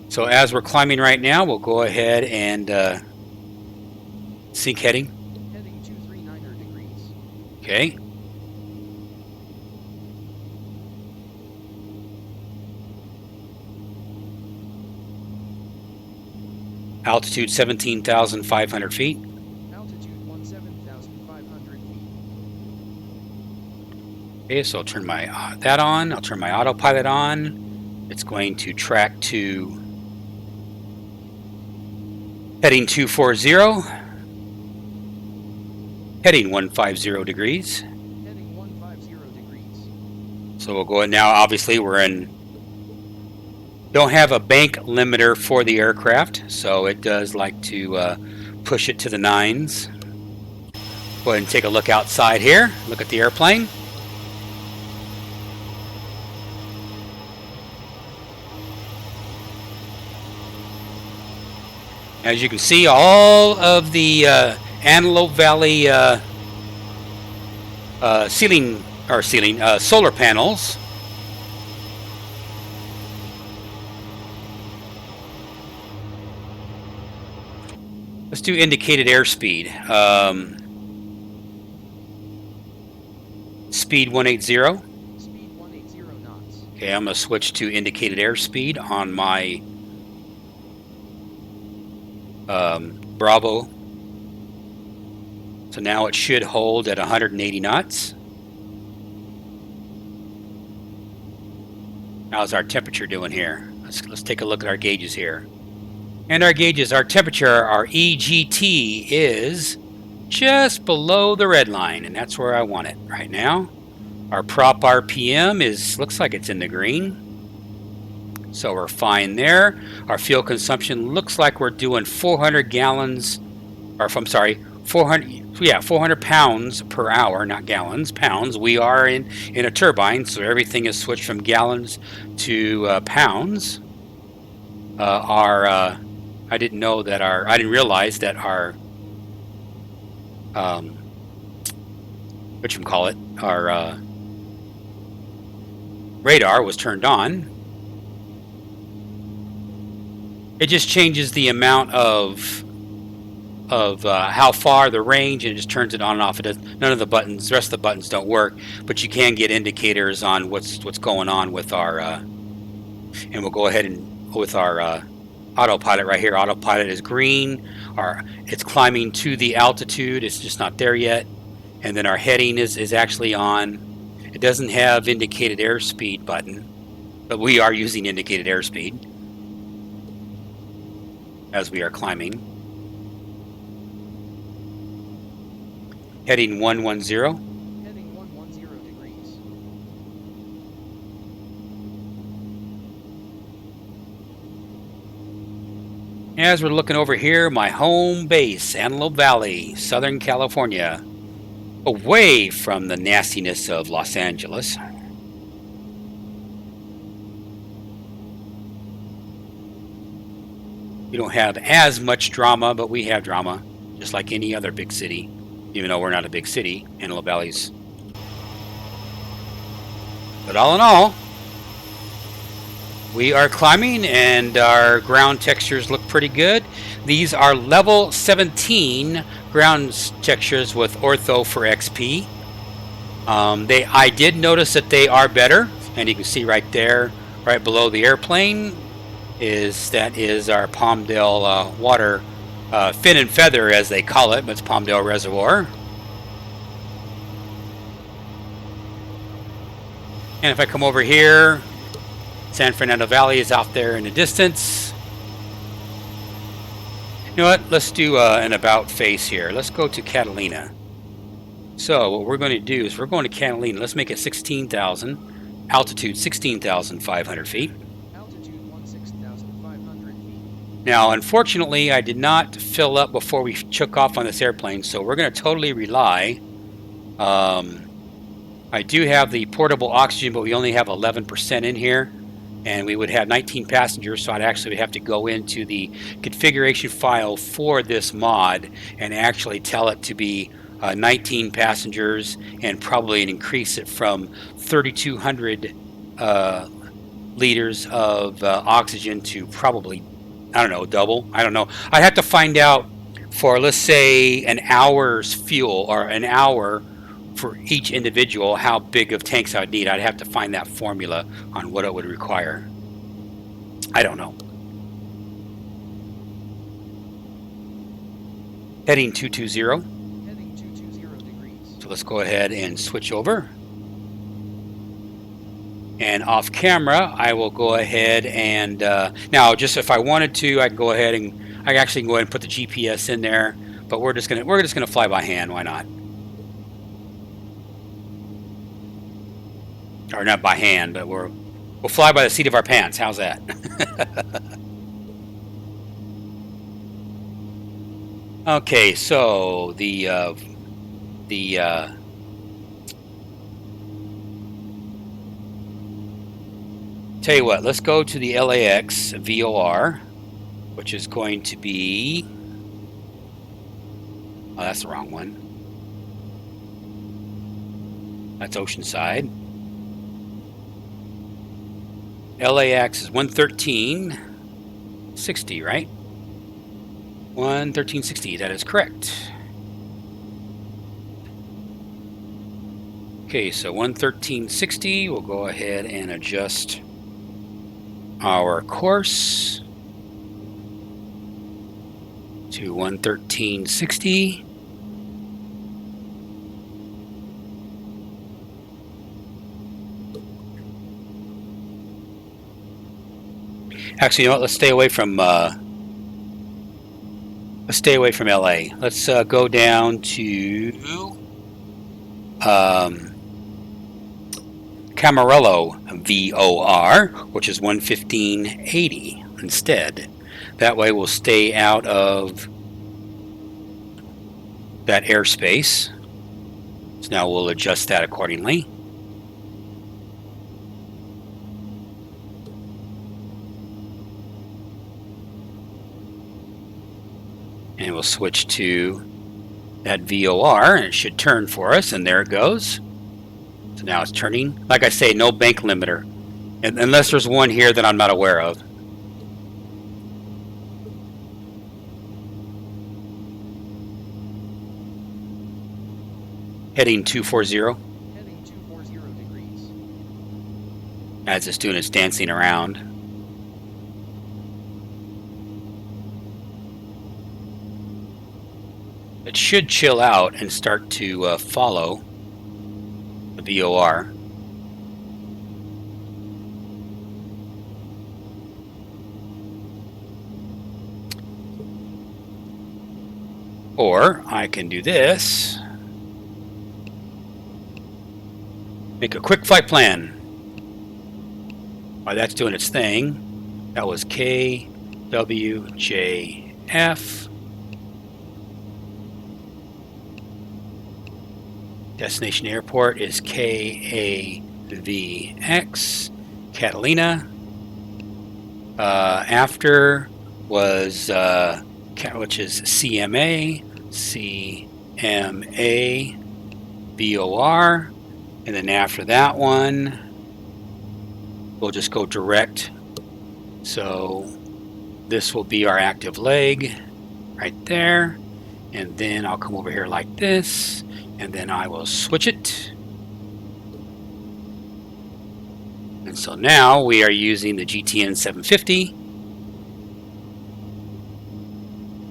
So as we're climbing right now, we'll go ahead and sync heading. Heading 239 degrees. Okay. Altitude 17,500 feet. Altitude 17,500 feet. Okay, so I'll turn my that on. I'll turn my autopilot on. It's going to track to heading 240. Heading 150 degrees. Heading 150 degrees. So we'll go ahead now. Obviously, we're in. Don't have a bank limiter for the aircraft, so it does like to push it to the 9s. Go ahead and take a look outside here. Look at the airplane. As you can see, all of the Antelope Valley solar panels let's do indicated airspeed. Speed 180. Speed 180 knots. Okay, I'm going to switch to indicated airspeed on my Bravo. So now it should hold at 180 knots. How's our temperature doing here? Let's take a look at our gauges here. And our gauges, our temperature, our EGT is just below the red line, and that's where I want it right now. Our prop RPM looks like it's in the green, so we're fine there. Our fuel consumption looks like we're doing 400 gallons, or I'm sorry, 400 pounds per hour, not gallons, pounds. We are in a turbine, so everything is switched from gallons to pounds. I didn't realize that our our radar was turned on. It just changes the amount of how far the range, and it just turns it on and off. It does, none of the buttons, the rest of the buttons don't work, but you can get indicators on what's going on with our and we'll go ahead and with our autopilot right here. Autopilot is green. It's climbing to the altitude. It's just not there yet. And then our heading is actually on. It doesn't have indicated airspeed button, but we are using indicated airspeed as we are climbing. Heading 110. Heading 110 degrees. As we're looking over here, my home base, Antelope Valley, Southern California, away from the nastiness of Los Angeles. We don't have as much drama, but we have drama, just like any other big city, even though we're not a big city, Antelope Valley's. But all in all, we are climbing and our ground textures look pretty good. These are level 17 ground textures with ortho for XP. I did notice that they are better, and you can see right there, right below the airplane, is our Palmdale water fin and feather, as they call it, but it's Palmdale Reservoir. And if I come over here, San Fernando Valley is out there in the distance. You know what? Let's do an about face here. Let's go to Catalina. So what we're going to do is we're going to Catalina. Let's make it 16,000. Altitude 16,500 feet. Altitude 16,500 feet. Now, unfortunately, I did not fill up before we took off on this airplane, so we're going to totally rely. I do have the portable oxygen, but we only have 11% in here. And we would have 19 passengers, so I'd actually have to go into the configuration file for this mod and actually tell it to be 19 passengers and probably increase it from 3,200 liters of oxygen to probably, I don't know, double. I don't know. I'd have to find out for, let's say, an hour's fuel or an hour for each individual, how big of tanks I would need. I'd have to find that formula on what it would require. I don't know. Heading 220. Heading 220 degrees. So let's go ahead and switch over. And off camera, I will go ahead and now, just if I wanted to, I can go ahead and I actually can go ahead and put the GPS in there. But we're just gonna fly by hand. Why not? Or not by hand, but we'll fly by the seat of our pants. How's that? Okay, so tell you what, let's go to the LAX VOR, which is going to be, oh, that's the wrong one. That's Oceanside. LAX is 113.60, right? 113.60, that is correct. Okay, so 113.60, we'll go ahead and adjust our course to 113.60. Actually, you know what? Let's stay away from LA. Let's go down to Camarillo VOR, which is 115.80 instead. That way we'll stay out of that airspace. So now we'll adjust that accordingly. And we'll switch to that VOR, and it should turn for us, and there it goes. So now it's turning. Like I say, no bank limiter, and unless there's one here that I'm not aware of. Heading 240. Heading 240 degrees. As it's doing its dancing around. It should chill out and start to follow the VOR. Or I can do this. Make a quick flight plan. While that's doing its thing, that was KWJF. Destination airport is KAVX, Catalina. After was, which is CMA, VOR. And then after that one, we'll just go direct. So this will be our active leg right there. And then I'll come over here like this. And then I will switch it. And so now we are using the GTN 750.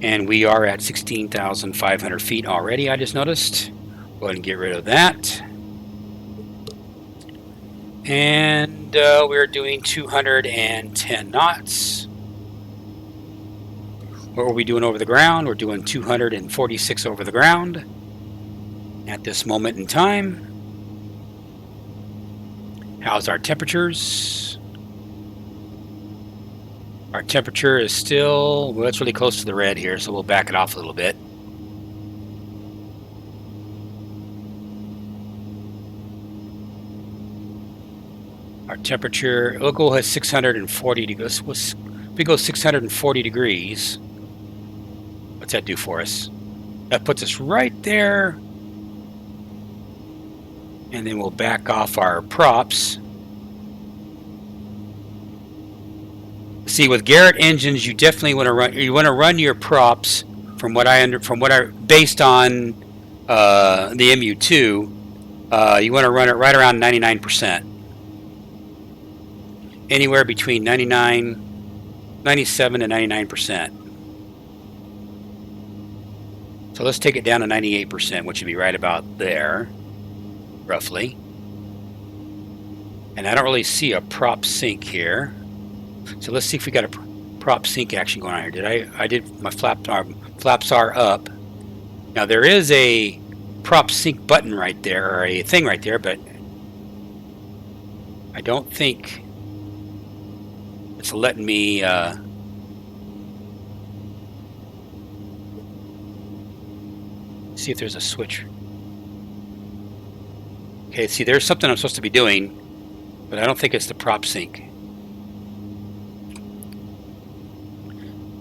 And we are at 16,500 feet already, I just noticed. Go ahead and get rid of that. And we're doing 210 knots. What were we doing over the ground? We're doing 246 over the ground at this moment in time. How's our temperatures? Our temperature is still, well, it's really close to the red here, so we'll back it off a little bit. Our temperature, we'll go at 640 degrees. If we go 640 degrees, what's that do for us? That puts us right there. And then we'll back off our props. See, with Garrett engines, you definitely want to run your props based on the MU2. You want to run it right around 99%. Anywhere between 97 to 99%. So let's take it down to 98%, which would be right about there, roughly. And I don't really see a prop sync here. So let's see if we got a prop sync action going on here. I did my flaps are up. Now there is a prop sync button right there, or a thing right there, but I don't think it's letting me See if there's a switch. Okay, see, there's something I'm supposed to be doing, but I don't think it's the prop sync.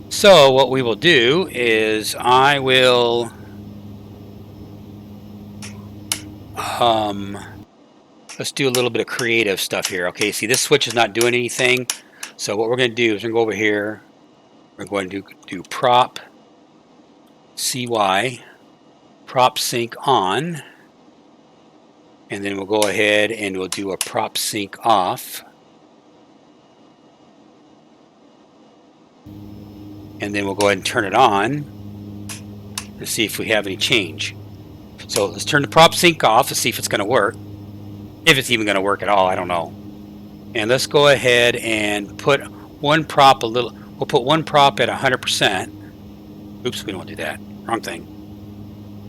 So what we will do is I will let's do a little bit of creative stuff here. Okay, see, this switch is not doing anything. So what we're going to do is we're going to go over here. We're going to do prop CY, prop sync on, and then we'll go ahead and we'll do a prop sync off. And then we'll go ahead and turn it on and see if we have any change. So let's turn the prop sync off to see if it's going to work. If it's even going to work at all, I don't know. And let's go ahead and put one prop we'll put one prop at 100%. Oops, we don't want to do that. Wrong thing.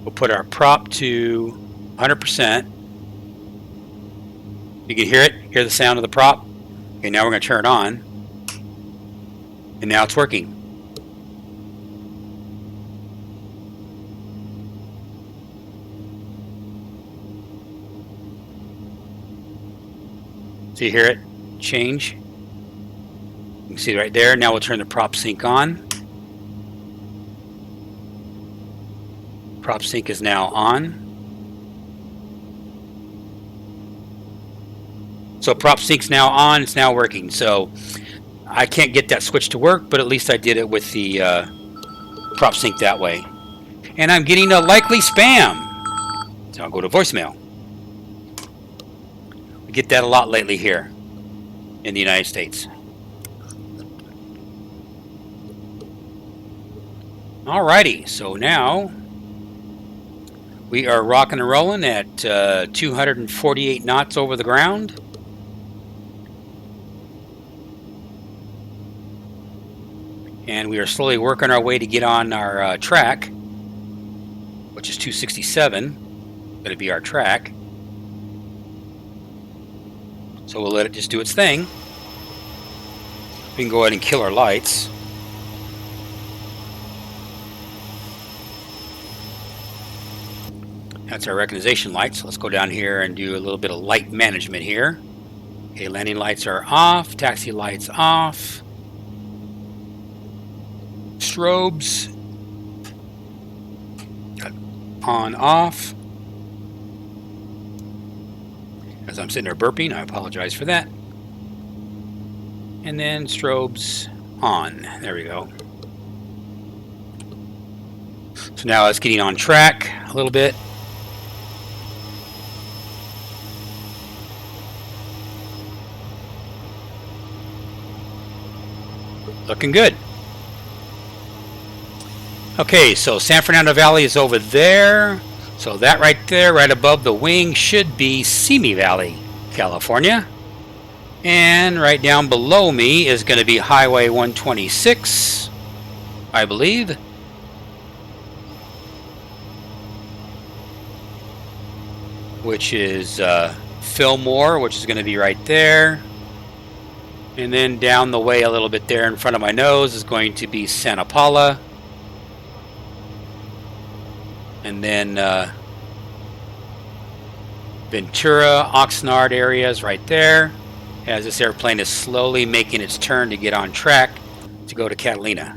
We'll put our prop to 100%. You can hear it? Hear the sound of the prop? Okay, now we're going to turn it on. And now it's working. So you hear it change? You can see right there. Now we'll turn the prop sync on. Prop sync is now on. So prop sync's now on. It's now working. So I can't get that switch to work, but at least I did it with the prop sync that way. And I'm getting a likely spam. So I'll go to voicemail. We get that a lot lately here in the United States. Alrighty, so now we are rocking and rolling at 248 knots over the ground. And we are slowly working our way to get on our track, which is 267. Going to be our track. So we'll let it just do its thing. We can go ahead and kill our lights. That's our recognition lights. So let's go down here and do a little bit of light management here. Okay, landing lights are off, taxi lights off. Strobes on, off. As I'm sitting there burping, I apologize for that. And then strobes on. There we go. So now it's getting on track a little bit. Looking good. Okay, so San Fernando Valley is over there. So that right there, right above the wing, should be Simi Valley, California. And right down below me is going to be Highway 126, I believe. Which is Fillmore, which is going to be right there. And then down the way a little bit there in front of my nose is going to be Santa Paula. And then Ventura, Oxnard areas right there, as this airplane is slowly making its turn to get on track to go to Catalina.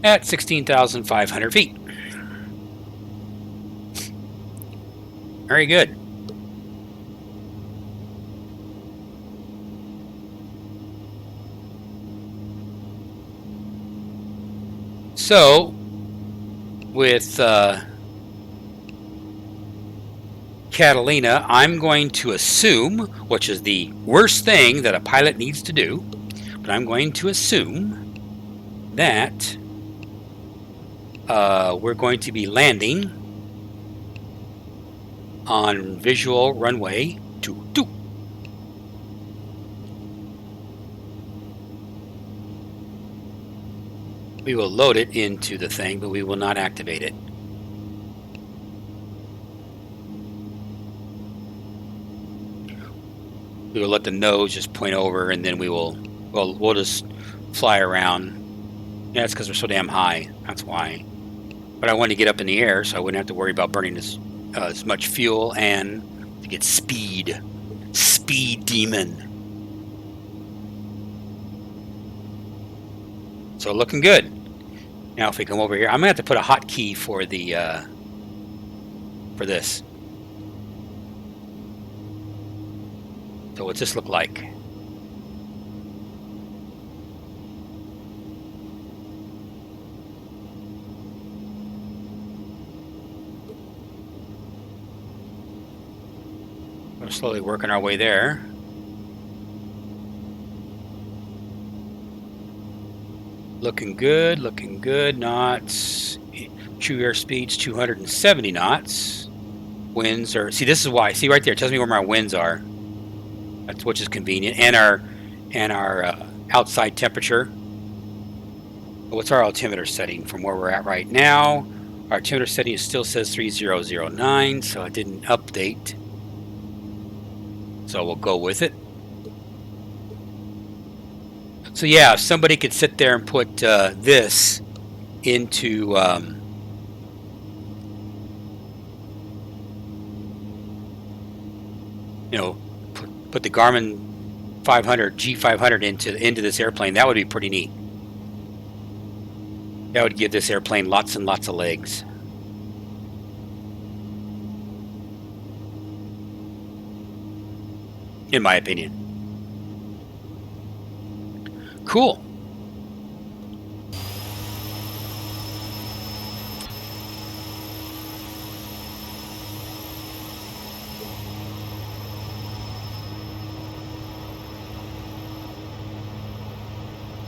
At 16,500 feet. Very good. So, with Catalina, I'm going to assume, which is the worst thing that a pilot needs to do, but I'm going to assume that we're going to be landing on visual runway 22. We will load it into the thing, but we will not activate it. We will let the nose just point over, and then we'll Well, we'll just fly around. Yeah, it's because we're so damn high. That's why. But I wanted to get up in the air so I wouldn't have to worry about burning as much fuel and to get speed. Speed demon. So looking good. Now if we come over here, I'm gonna have to put a hotkey for the for this. So what's this look like? We're slowly working our way there. Looking good, looking good. Knots. True airspeed's 270 knots. Winds are, see, this is why. See right there, it tells me where my winds are. That's, which is convenient. And our outside temperature. What's our altimeter setting from where we're at right now? Our altimeter setting still says 3009, so it didn't update. So we'll go with it. So yeah, if somebody could sit there and put this into you know, put the Garmin 500 G500 into this airplane, that would be pretty neat. That would give this airplane lots and lots of legs. In my opinion. Cool.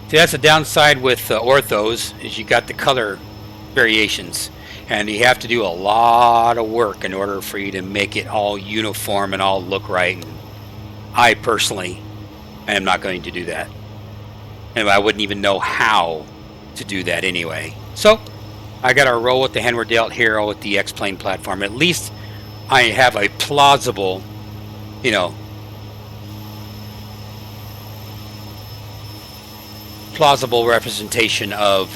See, that's the downside with orthos, is you got the color variations, and you have to do a lot of work in order for you to make it all uniform and all look right. And I personally am not going to do that, and I wouldn't even know how to do that anyway. So I got to roll with the hand we're dealt here with the X-Plane platform. At least I have a plausible, you know, plausible representation of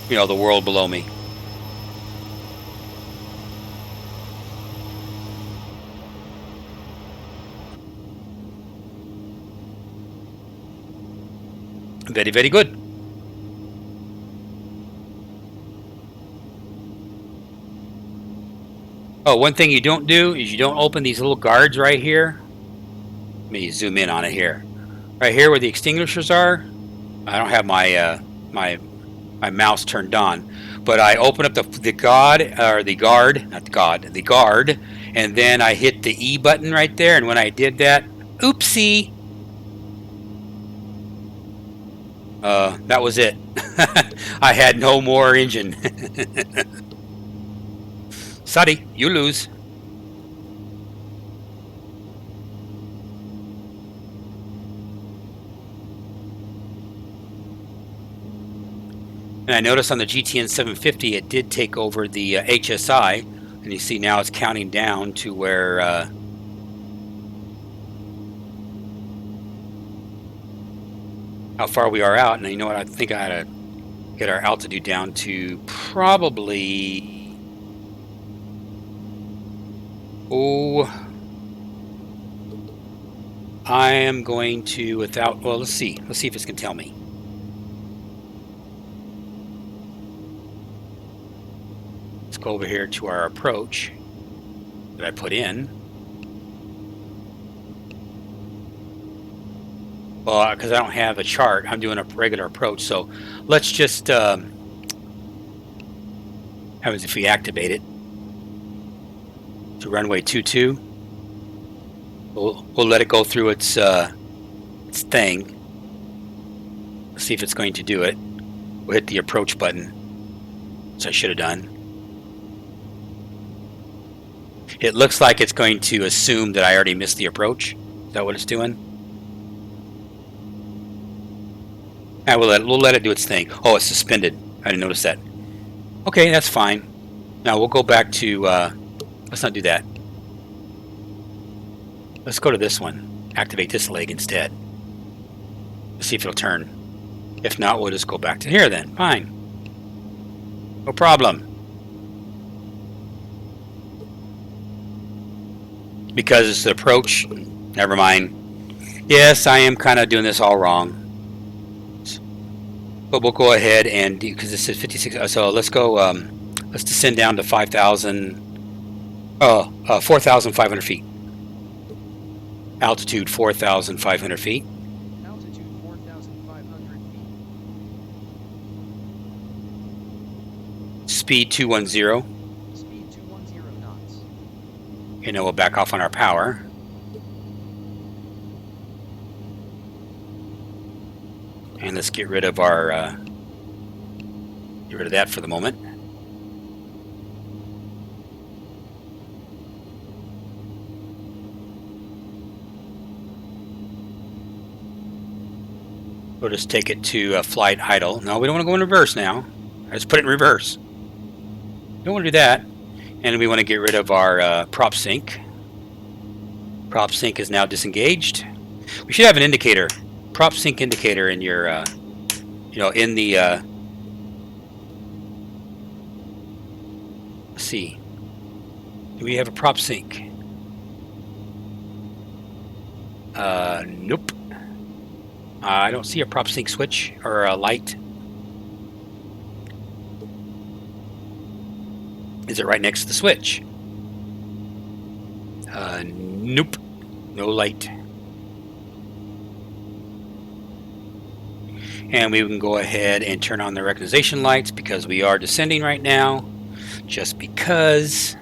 you know, the world below me. Very, very good. Oh, one thing you don't do is you don't open these little guards right here. Let me zoom in on it here. Right here where the extinguishers are, I don't have my my mouse turned on, but I open up the guard, and then I hit the E button right there, and when I did that, oopsie, that was it. I had no more engine. Sorry, you lose. And I noticed on the GTN 750 it did take over the HSI, and you see now it's counting down to where how far we are out. And you know what, I think I ought to get our altitude down to probably, oh, I am going to, without, well, let's see if this can tell me. Go over here to our approach that I put in. Well, because I don't have a chart, I'm doing a regular approach. So let's just how is if we activate it to runway 22. We'll let it go through its thing. Let's see if it's going to do it. We'll hit the approach button, which I should have done. It looks like it's going to assume that I already missed the approach. Is that what it's doing? And we'll let it do its thing. Oh, it's suspended. I didn't notice that. Okay, that's fine. Now we'll go back to, let's not do that. Let's go to this one. Activate this leg instead. Let's see if it'll turn. If not, we'll just go back to here then. Fine. No problem. Because it's the approach. Never mind. Yes, I am kind of doing this all wrong. But we'll go ahead and do, because this is 56. So let's go, let's descend down to 4,500 feet. Altitude 4,500 feet. Altitude 4,500 feet. Speed 210. Speed 210 knots. And then we'll back off on our power. And let's get rid of our, get rid of that for the moment. We'll just take it to flight idle. No, we don't want to go in reverse now. Let's put it in reverse. Don't want to do that. And we want to get rid of our prop sync. Prop sync is now disengaged. We should have an indicator. Prop sync indicator in your, you know, in the, let's see. Do we have a prop sync? Nope. I don't see a prop sync switch or a light. Is it right next to the switch? Nope. No light. And we can go ahead and turn on the recognition lights because we are descending right now. Just because.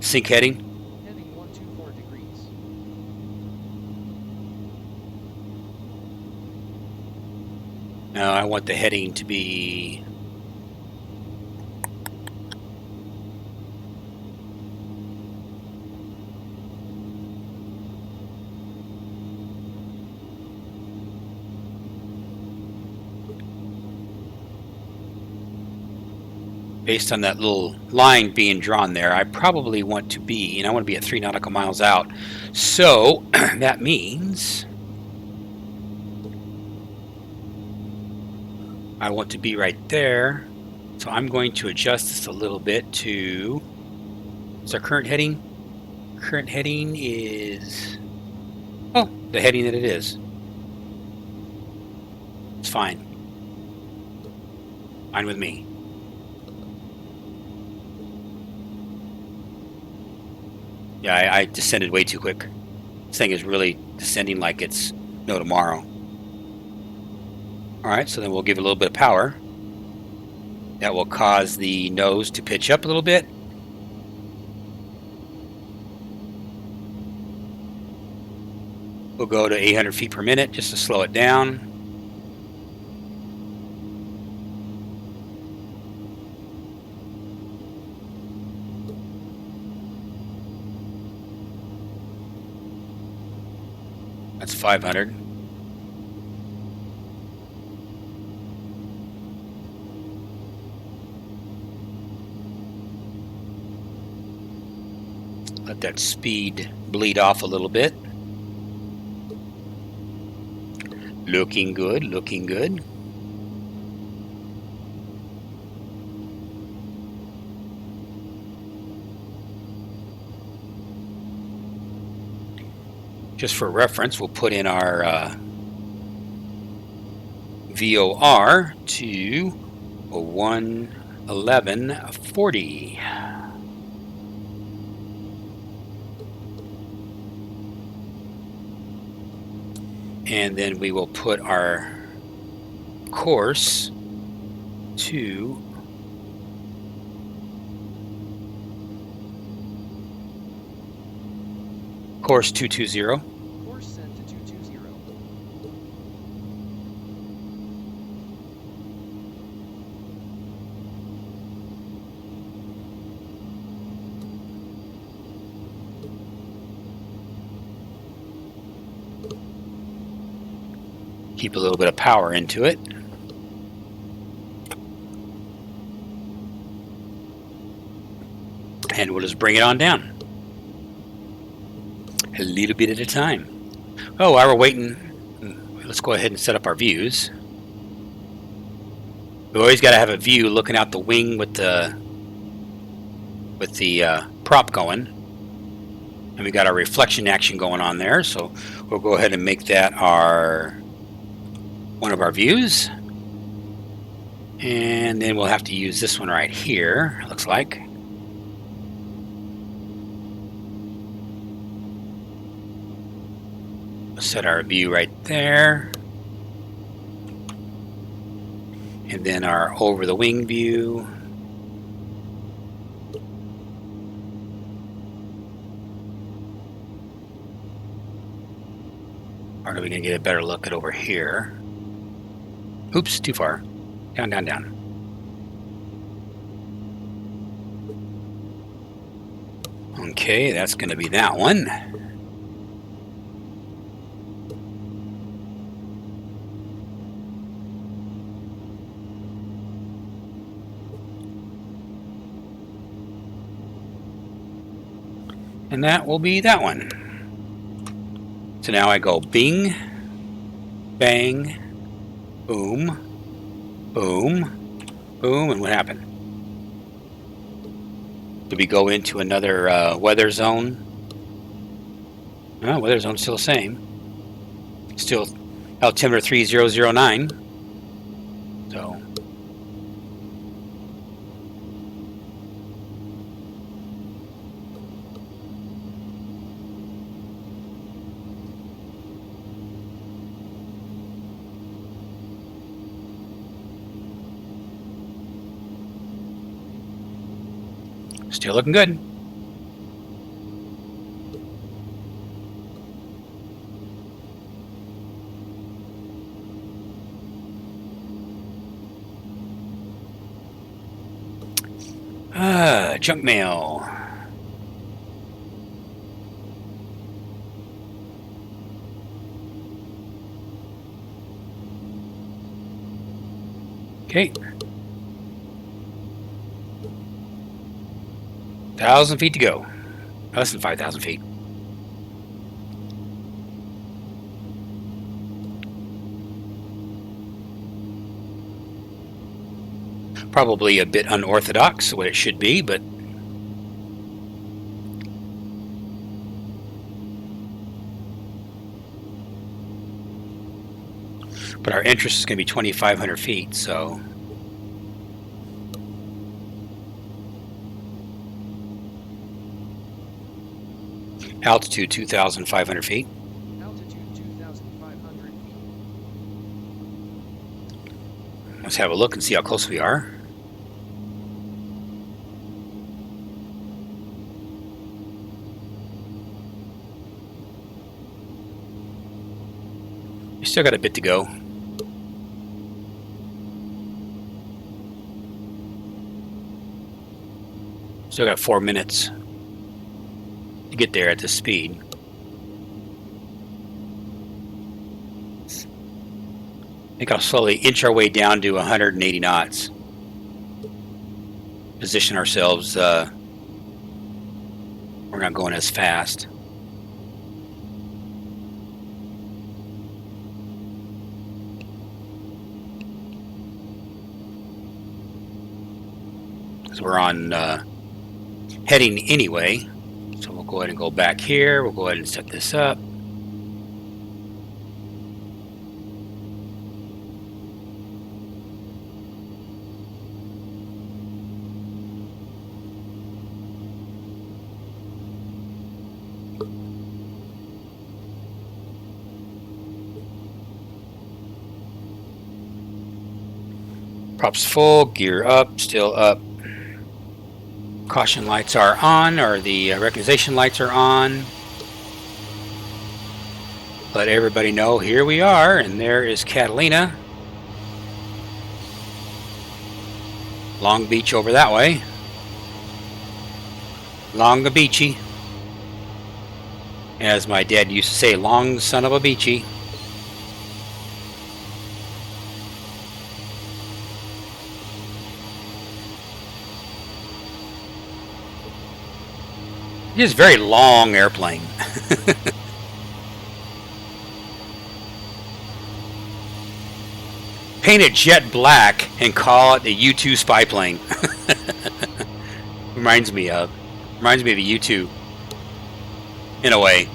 Sync heading. Heading 124 degrees. Now I want the heading to be... Based on that little line being drawn there, I probably want to be, and I want to be at 3 nautical miles out. So that means I want to be right there. So I'm going to adjust this a little bit to, what's our current heading? Current heading is, oh, the heading that it is. It's fine. Fine with me. Yeah, I descended way too quick. This thing is really descending like it's no tomorrow. Alright, so then we'll give it a little bit of power. That will cause the nose to pitch up a little bit. We'll go to 800 feet per minute just to slow it down. That's 500. Let that speed bleed off a little bit. Looking good, looking good. Just for reference, we'll put in our VOR to 111.40. And then we will put our course to course 220. Course set to 220. Keep a little bit of power into it. And we'll just bring it on down. A little bit at a time. Oh, while we're waiting, let's go ahead and set up our views. We always got to have a view looking out the wing with the prop going, and we got our reflection action going on there. So we'll go ahead and make that one of our views, and then we'll have to use this one right here. It looks like. Set our view right there, and then our over the wing view. Or are we going to get a better look at over here? Oops, too far. Down, down, down. Okay, that's going to be that one. And that will be that one. So now I go bing, bang, boom, boom, boom, and what happened? Did we go into another weather zone? No, weather zone's still the same. Still altimeter 3009. So still looking good. Junk mail. Okay. 1,000 feet to go. Less than 5,000 feet. Probably a bit unorthodox, what it should be, but our interest is going to be 2,500 feet, so altitude 2,500 feet. Altitude 2,500 feet. Let's have a look and see how close we are. We still got a bit to go. Still got 4 minutes to get there at this speed. I think I'll slowly inch our way down to 180 knots. Position ourselves, we're not going as fast. Because we're on heading anyway. So we'll go ahead and go back here. We'll go ahead and set this up. Props full, gear up, still up. Caution lights are on, or the recognition lights are on. Let everybody know here we are, and there is Catalina. Long Beach over that way. Long Beachy. As my dad used to say, long son of a beachy. It is a very long airplane. paint it jet black and call it the U-2 spy plane. reminds me of the U-2 in a way.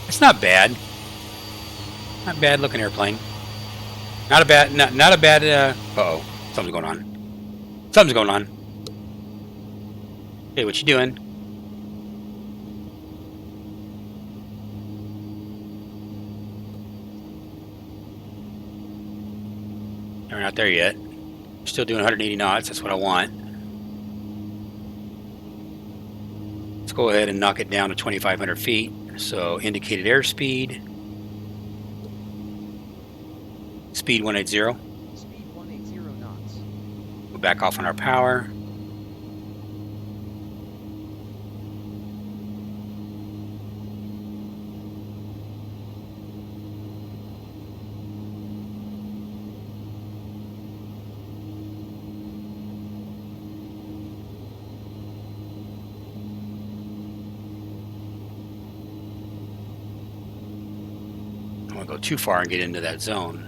It's not bad. Not bad looking airplane. Not a bad. Not a bad. Uh-oh. Something's going on. Something's going on. Hey, what you doing? We're not there yet. We're still doing 180 knots. That's what I want. Let's go ahead and knock it down to 2,500 feet. So indicated airspeed. Speed 180. Speed 180 knots. We'll back off on our power. I don't want to go too far and get into that zone.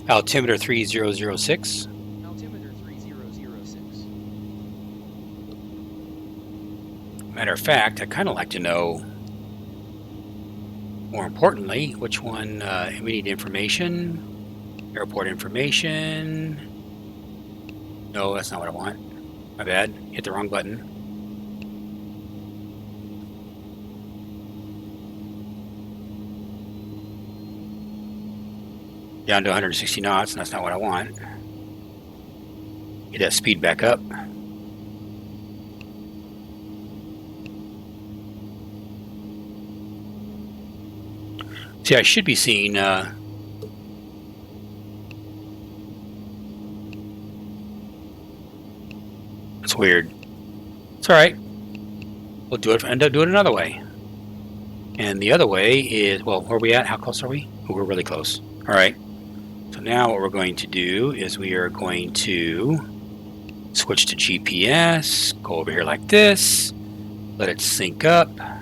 Altimeter 3006. Altimeter 3006. Matter of fact, I'd kind of like to know, more importantly, which one we need information. Airport information. No, that's not what I want. My bad. Hit the wrong button. Down to 160 knots, and that's not what I want. Get that speed back up. See, I should be seeing that's weird. It's alright. We'll do it, end up doing it another way. And the other way is, well, where are we at? How close are we? Oh, we're really close. Alright. So now what we're going to do is we are going to switch to GPS, go over here like this, let it sync up. I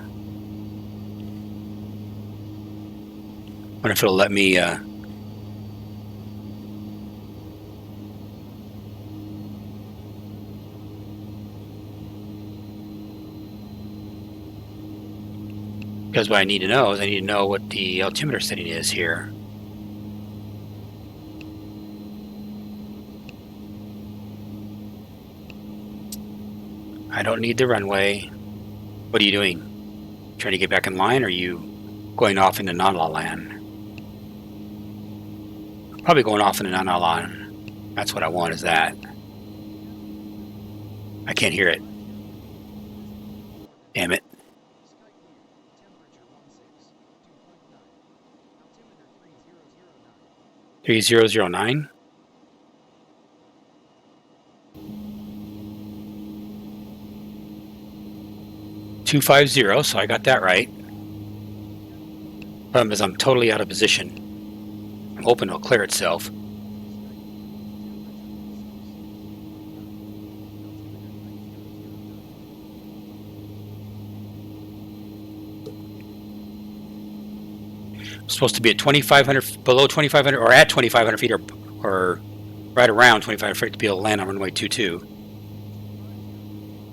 wonder if it'll let me because what I need to know is I need to know what the altimeter setting is here. I don't need the runway. What are you doing? Trying to get back in line, or are you going off into non-law land? Probably going off into non-law land. That's what I want, is that. I can't hear it. Damn it. 3009. 250, so I got that right. Problem is I'm totally out of position. I'm hoping it'll clear itself. I'm supposed to be at 2,500, below 2,500, or at 2,500 feet, or right around 2,500 feet to be able to land on runway 22.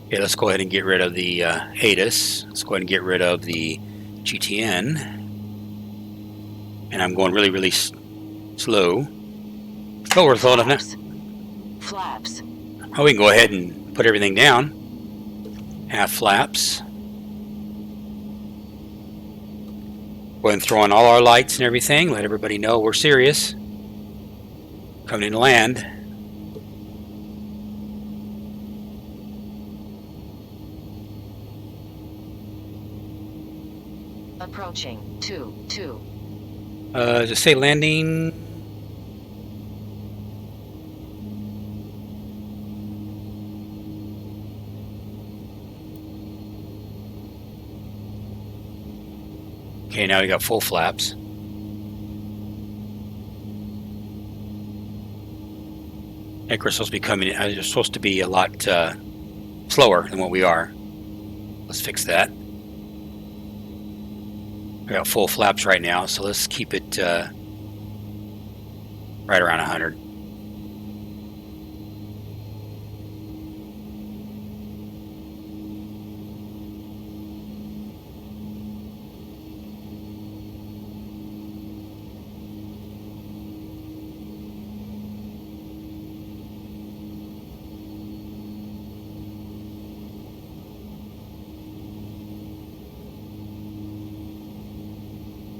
Okay, let's go ahead and get rid of the ATIS. Let's go ahead and get rid of the GTN. And I'm going really, really slow. Oh, we're slow enough now. Flaps. Oh, we can go ahead and put everything down. Half flaps. Go ahead and throw on all our lights and everything. Let everybody know we're serious. Coming in to land. Approaching. 2. Does it say landing? Okay, now we got full flaps. I think we're supposed to be coming. They're supposed to be a lot slower than what we are. Let's fix that. We got full flaps right now, so let's keep it right around 100.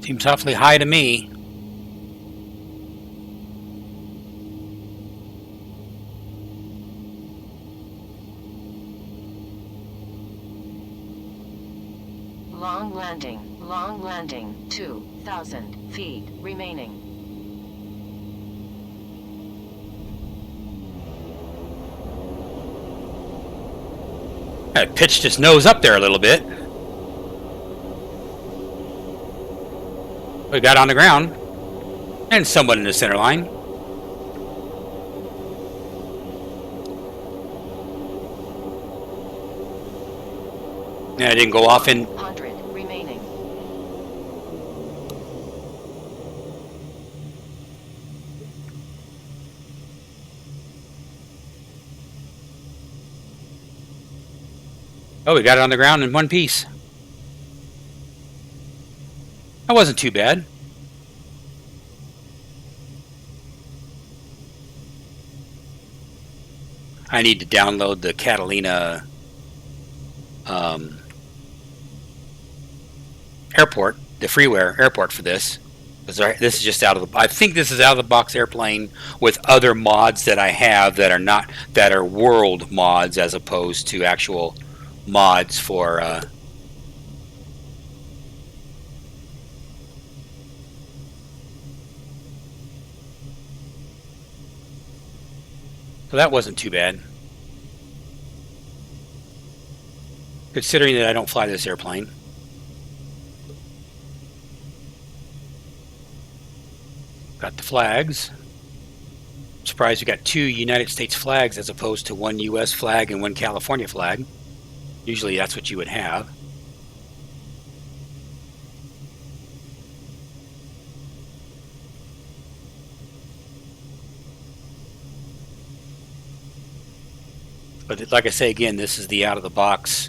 Seems awfully high to me. Long landing, 2,000 feet remaining. I pitched his nose up there a little bit. We got on the ground and somewhat in the center line. And I didn't go off in. 100 remaining. Oh, we got it on the ground in one piece. That wasn't too bad. I need to download the Catalina airport, the freeware airport for this. This is just out of the. I think this is out of the box airplane with other mods that I have that are not that are world mods as opposed to actual mods for. So that wasn't too bad, considering that I don't fly this airplane. Got the flags. I'm surprised we got 2 United States flags as opposed to 1 US flag and 1 California flag. Usually that's what you would have. But like I say again, this is the out of the box.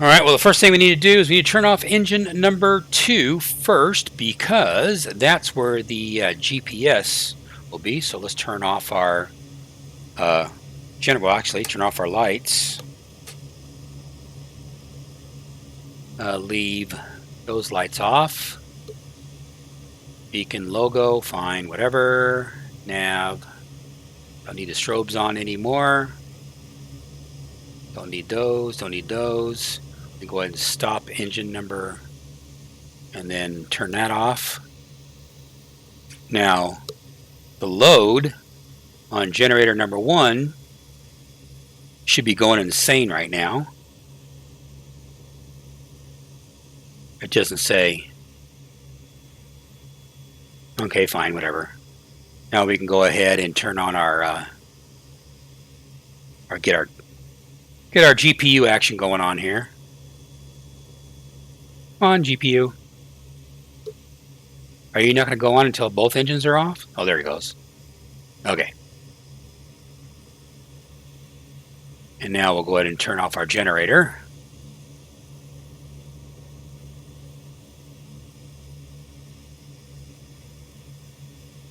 All right, well, the first thing we need to do is we need to turn off engine number 2 first because that's where the GPS will be. So let's turn off our actually turn off our lights. Leave those lights off. Beacon logo, fine, whatever. Nav, don't need the strobes on anymore. Don't need those, don't need those. We go ahead and stop engine number and then turn that off. Now, the load on generator number 1 should be going insane right now. It doesn't say. Okay, fine, whatever. Now we can go ahead and turn on our get our GPU action going on here. Come on, GPU. Are you not going to go on until both engines are off? Oh, there he goes. Okay. And now we'll go ahead and turn off our generator.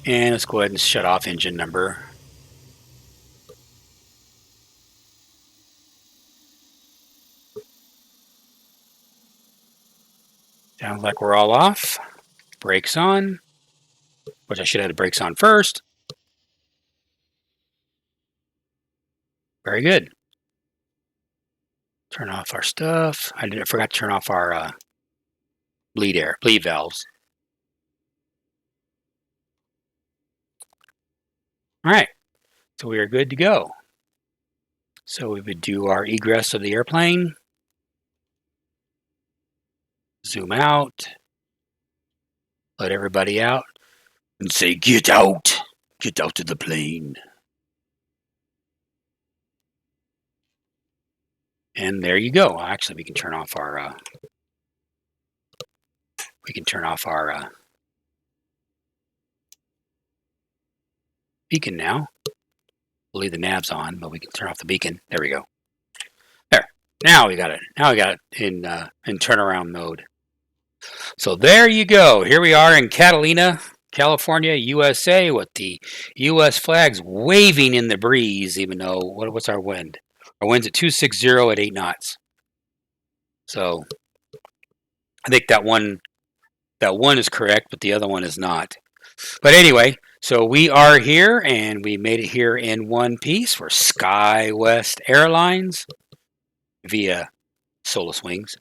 And let's go ahead and shut off engine number. Sounds like we're all off. Brakes on, which I should have the brakes on first. Very good. Turn off our stuff. I forgot to turn off our bleed valves. All right, so we are good to go. So we would do our egress of the airplane. Zoom out. Let everybody out. And say, get out. Get out of the plane. And there you go. Actually, we can turn off our beacon now. We'll leave the navs on, but we can turn off the beacon. There we go. There. Now we got it. Now we got it in turnaround mode. So there you go. Here we are in Catalina, California, USA, with the U.S. flags waving in the breeze. Even though what's our wind? Our wind's at 260 at 8 knots. So I think that one is correct, but the other one is not. But anyway, so we are here, and we made it here in one piece for SkyWest Airlines via Solus Wings.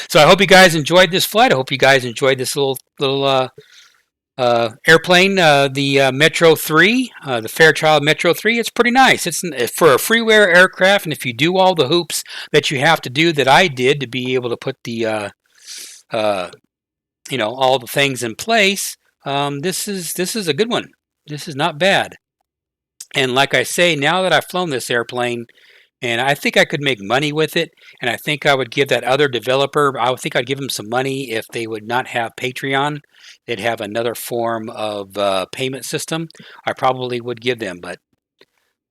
So I hope you guys enjoyed this flight. I hope you guys enjoyed this little airplane, the Metro 3, the Fairchild Metro 3. It's pretty nice. It's for a freeware aircraft, and if you do all the hoops that you have to do that I did to be able to put the all the things in place, this is a good one. This is not bad. And like I say, now that I've flown this airplane, and I think I could make money with it, and I think I would give that other developer, I would think I'd give them some money if they would not have Patreon. They'd have another form of payment system. I probably would give them, but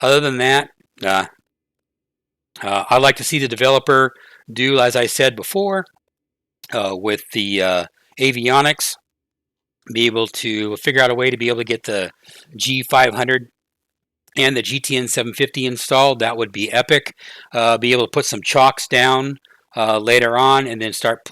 other than that, I'd like to see the developer do, as I said before, with the avionics, be able to figure out a way to be able to get the G500 and the GTN 750 installed. That would be epic. Be able to put some chocks down later on, and then start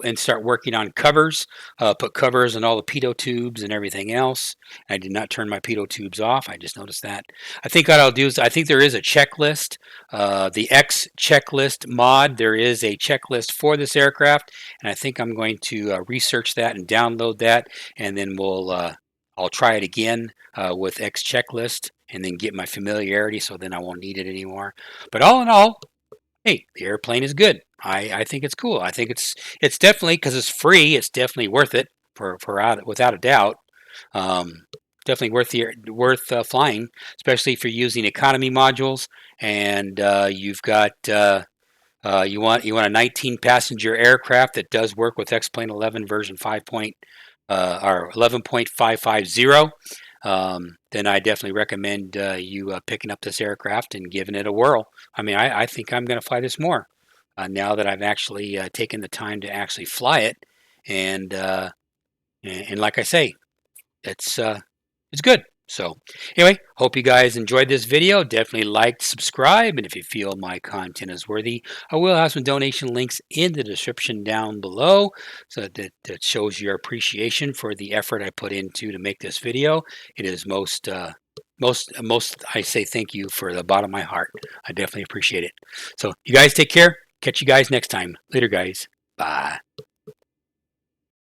working on covers. Put covers on all the pitot tubes and everything else. I did not turn my pitot tubes off. I just noticed that. I think what I'll do is, I think there is a checklist, the X checklist mod. There is a checklist for this aircraft, and I think I'm going to research that and download that, and then I'll try it again with X checklist, and then get my familiarity, so then I won't need it anymore. But all in all, hey, the airplane is good. I think it's cool. I think it's definitely, because it's free, it's definitely worth it without a doubt. Definitely worth flying, especially if you're using economy modules, and you've got you want a 19 passenger aircraft that does work with X-Plane 11 version 5. Or 11.550. Then I definitely recommend you picking up this aircraft and giving it a whirl. I mean, I think I'm going to fly this more now that I've actually taken the time to actually fly it, and like I say, it's good. So anyway, hope you guys enjoyed this video. Definitely like, subscribe, and if you feel my content is worthy, I will have some donation links in the description down below, so that shows your appreciation for the effort I put into to make this video. It is most I say thank you for the bottom of my heart. I definitely appreciate it. So you guys take care. Catch you guys next time. Later, guys. Bye.